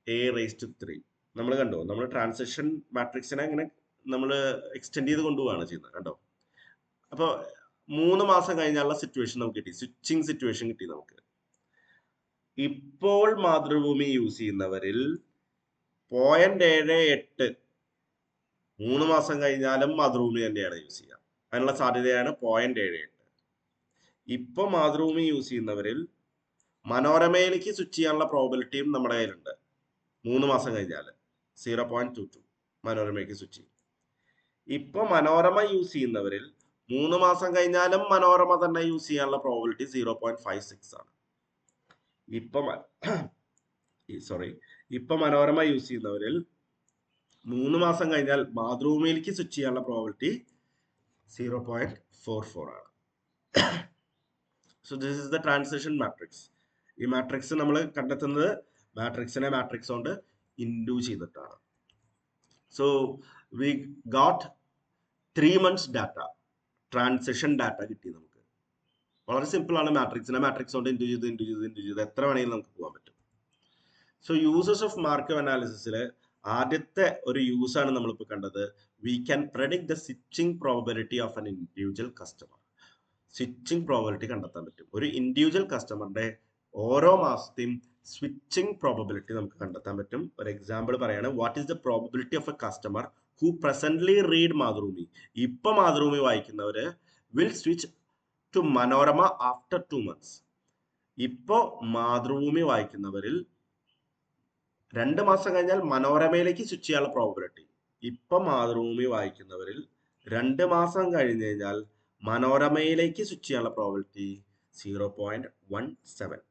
S1: a raised to 3. നമ്മൾ കണ്ടോ, നമ്മൾ ട്രാൻസാക്ഷൻ മാട്രിക്സിനെ അങ്ങനെ നമ്മൾ എക്സ്റ്റെൻഡ് ചെയ്ത് കൊണ്ടുപോവാണ് ചെയ്യുന്നത് കണ്ടോ. അപ്പോൾ 3 മാസം കഴിഞ്ഞുള്ള സിറ്റുവേഷൻ നമുക്ക് കിട്ടി, സ്വിച്ചിങ് സിറ്റുവേഷൻ കിട്ടി നമുക്ക്. ഇപ്പോൾ മാതൃഭൂമി യൂസ് ചെയ്യുന്നവരിൽ 0.78 3 മാസം കഴിഞ്ഞാലും മാതൃഭൂമി തന്നെയാണ് യൂസ് ചെയ്യുക. അതിനുള്ള സാധ്യതയാണ് 0.78. ഇപ്പൊ മാതൃഭൂമി യൂസ് ചെയ്യുന്നവരിൽ മനോരമയിലേക്ക് സ്വിച്ച് ചെയ്യാനുള്ള പ്രോബിലിറ്റിയും നമ്മുടെ കയ്യിലുണ്ട്. 3 മാസം കഴിഞ്ഞാൽ 0.22 മനോരമയ്ക്ക് സ്വിച്ച് ചെയ്യും. ഇപ്പൊ മനോരമ യൂസ് ചെയ്യുന്നവരിൽ 3 മാസം കഴിഞ്ഞാലും മനോരമ തന്നെ യൂസ് ചെയ്യാനുള്ള പ്രോബിലിറ്റി 0.56 ആണ്. ഇപ്പൊ മനോരമ യൂസ് ചെയ്യുന്നവരിൽ 3 മാസം കഴിഞ്ഞാൽ മാതൃഭൂമിയിലേക്ക് സ്വിച്ച് ചെയ്യാനുള്ള പ്രോബിലിറ്റി 0.44 ആണ്. So this is the transition matrix. ഈ മാട്രിക്സ് നമ്മൾ കണ്ടെത്തുന്നത് മാട്രിക്സിനെ മാട്രിക്സ് കൊണ്ട് ഇൻഡ്യൂ ചെയ്തിട്ടാണ്. So we got 3 months data, transition data കിട്ടി നമുക്ക്. വളരെ സിമ്പിൾ ആണ്. മാട്രിക്സിനെ മാട്രിക്സ് കൊണ്ട് ഇൻഡ്യൂ ചെയ്ത് എത്ര വേണമെങ്കിലും നമുക്ക് പോകാൻ പറ്റും. സോ യൂസേഴ്സ് ഓഫ് മാർക്കറ്റ് അനാലിസിസിലെ ആദ്യത്തെ ഒരു യൂസ് ആണ് നമ്മളിപ്പോൾ കണ്ടത്. We can predict the switching probability of an individual customer. Switching probability കണ്ടെത്താൻ പറ്റും. ഒരു ഇൻഡിവിജ്വൽ കസ്റ്റമറിന്റെ ഓരോ മാസത്തെയും സ്വിച്ചിങ് പ്രോബബിലിറ്റി നമുക്ക് കണ്ടെത്താൻ പറ്റും. ഒരു എക്സാമ്പിൾ പറയാണ്. What is the probability of a customer who presently read Mathrubhumi. ഇപ്പൊ മാതൃഭൂമി വായിക്കുന്നവര് will switch to Manorama after 2 months. ഇപ്പോ മാതൃഭൂമി വായിക്കുന്നവരിൽ 2 മാസം കഴിഞ്ഞാൽ മനോരമയിലേക്ക് സ്വിച്ച് ചെയ്യാനുള്ള പ്രോബബിലിറ്റി. ഇപ്പൊ മാതൃഭൂമി വായിക്കുന്നവരിൽ 2 മാസം കഴിഞ്ഞ് കഴിഞ്ഞാൽ മനോരമയിലേക്ക് സ്വിച്ച് ചെയ്യാനുള്ള probability 0.17.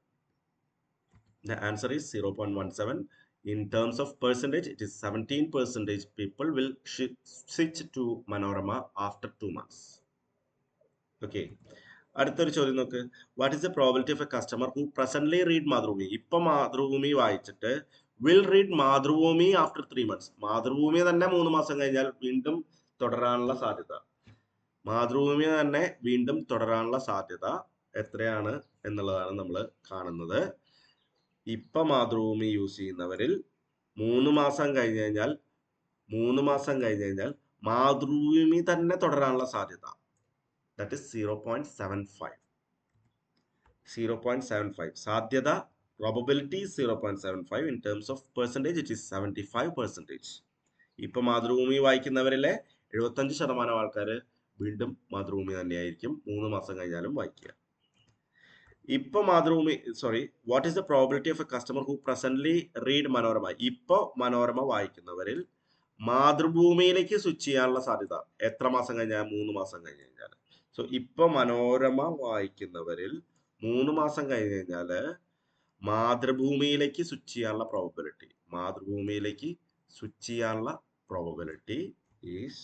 S1: The answer is 0.17. In terms of percentage, it is 17% people will switch to Manorama after 2 months. Okay. അടുത്തൊരു ചോദ്യം നോക്ക്. What is the probability of a customer who presently read Mathrubhumi. ഇപ്പൊ മാതൃഭൂമി വായിച്ചിട്ട് will read Mathrubhumi after 3 months. Mathrubhumi തന്നെ 3 മാസം കഴിഞ്ഞാൽ വീണ്ടും തുടരാനുള്ള സാധ്യത. മാതൃഭൂമി തന്നെ വീണ്ടും തുടരാനുള്ള സാധ്യത എത്രയാണ് എന്നുള്ളതാണ് നമ്മൾ കാണുന്നത്. ഇപ്പൊ മാതൃഭൂമി യൂസ് ചെയ്യുന്നവരിൽ 3 മാസം കഴിഞ്ഞ് കഴിഞ്ഞാൽ മാതൃഭൂമി തന്നെ തുടരാനുള്ള സാധ്യത that is 0.75. 0.75 സാധ്യത, probability is 0.75. in terms of percentage it is 75%. ഇപ്പൊ മാതൃഭൂമി വായിക്കുന്നവരിലെ 75% ആൾക്കാർ വീണ്ടും മാതൃഭൂമി തന്നെയായിരിക്കും 3 മാസം കഴിഞ്ഞാലും വായിക്കുക. ഇപ്പൊ Mathrubhumi what is the probability of a customer who presently read Manorama. ഇപ്പൊ മനോരമ വായിക്കുന്നവരിൽ മാതൃഭൂമിയിലേക്ക് സ്വിച്ച് ചെയ്യാനുള്ള സാധ്യത എത്ര മാസം കഴിഞ്ഞാൽ? 3 മാസം കഴിഞ്ഞ് കഴിഞ്ഞാൽ. സോ ഇപ്പൊ മനോരമ വായിക്കുന്നവരിൽ 3 മാസം കഴിഞ്ഞ് കഴിഞ്ഞാല് മാതൃഭൂമിയിലേക്ക് സ്വിച്ച് ചെയ്യാനുള്ള പ്രോബബിലിറ്റി ഈസ്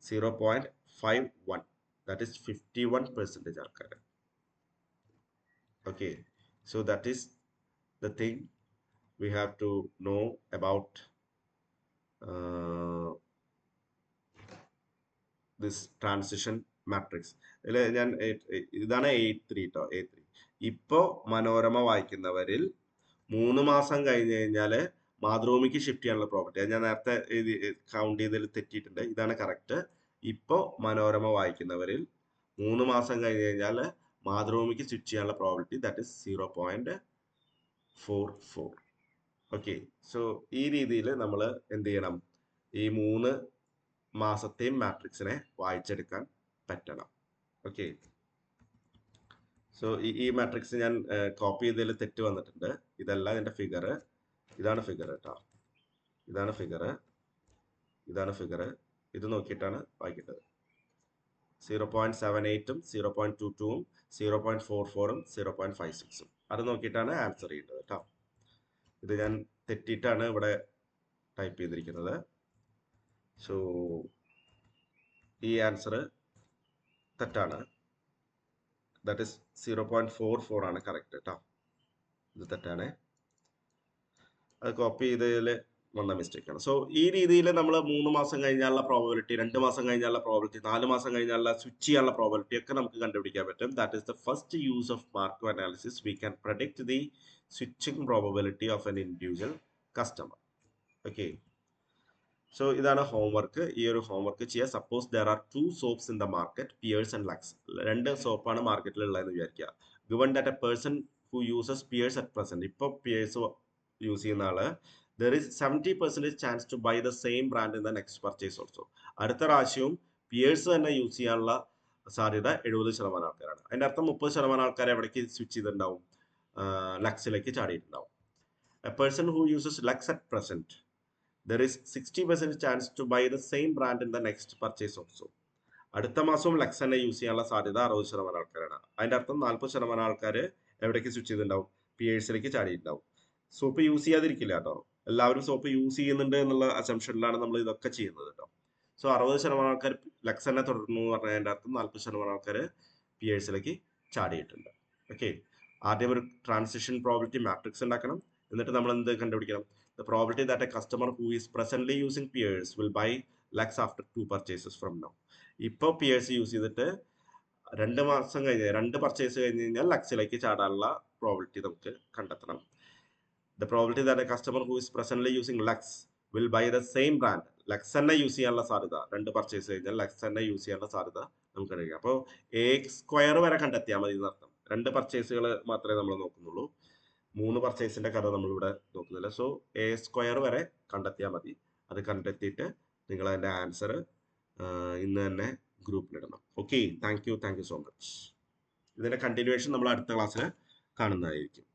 S1: 0.51. ദാറ്റ് ഈസ് 51% ആൾക്കാർ. Okay, so that is the thing we have to know about this transition matrix. ഇതാണ് 8.3 കേട്ടോ. 8.3. ഇപ്പോ മനോരമ വായിക്കുന്നവരിൽ 3 മാസം കഴിഞ്ഞ് കഴിഞ്ഞാൽ മാതൃഭൂമിക്ക് ഷിഫ്റ്റ് ചെയ്യാനുള്ള പ്രോബിലിറ്റി. ഞാൻ നേരത്തെ കൗണ്ട് ചെയ്തതിൽ തെറ്റിയിട്ടുണ്ട്. ഇതാണ് കറക്റ്റ്. ഇപ്പോ മനോരമ വായിക്കുന്നവരിൽ 3 മാസം കഴിഞ്ഞ് കഴിഞ്ഞാൽ മാതൃഭൂമിക്ക് സ്വിച്ച് ചെയ്യാനുള്ള probability that is 0.44. Okay. So ഈ രീതിയിൽ നമ്മൾ എന്ത് ചെയ്യണം? ഈ 3 മാസത്തെയും മാട്രിക്സിനെ വായിച്ചെടുക്കാൻ പറ്റണം. ഓക്കെ. സോ ഈ മാട്രിക്സ് ഞാൻ കോപ്പി ചെയ്തതിൽ തെറ്റ് വന്നിട്ടുണ്ട്. ഇതല്ല ഇതിന്റെ ഫിഗർ. ഇതാണ് ഫിഗർ കേട്ടോ. ഇതാണ് ഫിഗർ. ഇത് നോക്കിയിട്ടാണ് വായിക്കേണ്ടത്. 0.78ഉം 0.22ഉം 0.44ഉം 0.56ഉം അത് നോക്കിയിട്ടാണ് ആൻസർ ചെയ്യേണ്ടത് കേട്ടോ. ഇത് ഞാൻ തെറ്റിയിട്ടാണ് ഇവിടെ ടൈപ്പ് ചെയ്തിരിക്കുന്നത്. സോ ഈ ആൻസർ തെറ്റാണ്. ദാറ്റ് ഇസ് 0.44 ആണ് കറക്റ്റ് കേട്ടോ. ഇത് തെറ്റാണ്. അത് കോപ്പി ചെയ്തതിൽ വന്ന മിസ്റ്റേക്ക് ആണ്. സോ ഈ രീതിയിൽ നമ്മൾ 3 മാസം കഴിഞ്ഞാലുള്ള പ്രോബബിലിറ്റി, 2 മാസം കഴിഞ്ഞാലുള്ള പ്രോബബിലിറ്റി, 4 മാസം കഴിഞ്ഞാലുള്ള സ്വിച്ച് ചെയ്യാനുള്ള പ്രോബബിലിറ്റി ഒക്കെ നമുക്ക് കണ്ടുപിടിക്കാൻ പറ്റും. That is the first use of Markov analysis. We can predict the switching probability of an individual customer. Okay, so ഇതാണ് ഹോംവർക്ക്. ഈ ഒരു ഹോംവർക്ക് ചെയ്യുക. Suppose there are 2 soaps in the market, Pears and Lux. 2 സോപ്പാണ് മാർക്കറ്റിൽ ഉള്ളതെന്ന് വിചാരിക്കുക. Given that a person who uses Pears at present, ഇപ്പോൾ Pears use ചെയ്യുന്ന ആള്, there is 70% chance to buy the same brand in the next purchase also. അടുത്ത പ്രാവശ്യവും Pierce തന്നെ യൂസ് ചെയ്യാനുള്ള സാധ്യത 70% ആൾക്കാരാണ്. അതിന്റെ അർത്ഥം 30% ആൾക്കാർ എവിടേക്ക് സ്വിച്ച് ചെയ്തിട്ടുണ്ടാവും? ലക്സിലേക്ക് ചാടിയിട്ടുണ്ടാവും. A person who uses Lux at present, there is 60% chance to buy the same brand in the next purchase also. അടുത്ത മാസവും ലക്സ് തന്നെ യൂസ് ചെയ്യാനുള്ള സാധ്യത 60% ആൾക്കാരാണ്. അതിന്റെ അർത്ഥം 40% ആൾക്കാർ എവിടേക്ക് സ്വിച്ച് ചെയ്തിട്ടുണ്ടാവും? പിയേഴ്സിലേക്ക് ചാടിയിട്ടുണ്ടാവും. സോപ്പ് യൂസ് ചെയ്യാതിരിക്കില്ല കേട്ടോ. എല്ലാവരും സോപ്പ് യൂസ് ചെയ്യുന്നുണ്ട് എന്നുള്ള അസംഷനിലാണ് നമ്മൾ ഇതൊക്കെ ചെയ്യുന്നത് കേട്ടോ. സോ 60% ആൾക്കാർ ലക്സ് തന്നെ തുടർന്നു എന്ന് പറഞ്ഞതിന്റെ അർത്ഥം 40% ആൾക്കാർ പിയേഴ്സിലേക്ക് ചാടിയിട്ടുണ്ട്. ഓക്കെ, ആദ്യം ഒരു ട്രാൻസിഷൻ പ്രോബിലിറ്റി മാട്രിക്സ് ഉണ്ടാക്കണം. എന്നിട്ട് നമ്മൾ എന്ത് കണ്ടുപിടിക്കണം? The probability that a customer who is presently using peers will buy Lux after 2 purchases from now. ഇപ്പോൾ പിയേഴ്സ് യൂസ് ചെയ്തിട്ട് 2 മാസം കഴിഞ്ഞ് 2 പർച്ചേസ് കഴിഞ്ഞ് കഴിഞ്ഞാൽ ലക്സിലേക്ക് ചാടാനുള്ള പ്രോബിലിറ്റി നമുക്ക് കണ്ടെത്തണം. The probability that a customer who is presently using Lux will buy the same brand, lux തന്നെ use ചെയ്യാനുള്ള സാധ്യത, 2 പർച്ചേസ് കഴിഞ്ഞാൽ ലക്സ് തന്നെ യൂസ് ചെയ്യാനുള്ള സാധ്യത നമുക്ക് അറിയാം. അപ്പോൾ A² വരെ കണ്ടെത്തിയാൽ മതി എന്നർത്ഥം. 2 പർച്ചേസുകൾ മാത്രമേ നമ്മൾ നോക്കുന്നുള്ളൂ. 3 പർച്ചേസിന്റെ കഥ നമ്മളിവിടെ നോക്കുന്നില്ല. സോ A² വരെ കണ്ടെത്തിയാൽ മതി. അത് കണ്ടെത്തിയിട്ട് നിങ്ങൾ അതിന്റെ ആൻസർ ഇന്ന് തന്നെ ഗ്രൂപ്പിലിടണം. Okay, thank you so much. ഇതിന്റെ കണ്ടിന്യൂവേഷൻ നമ്മൾ അടുത്ത ക്ലാസ്സിൽ കാണുന്നതായിരിക്കും.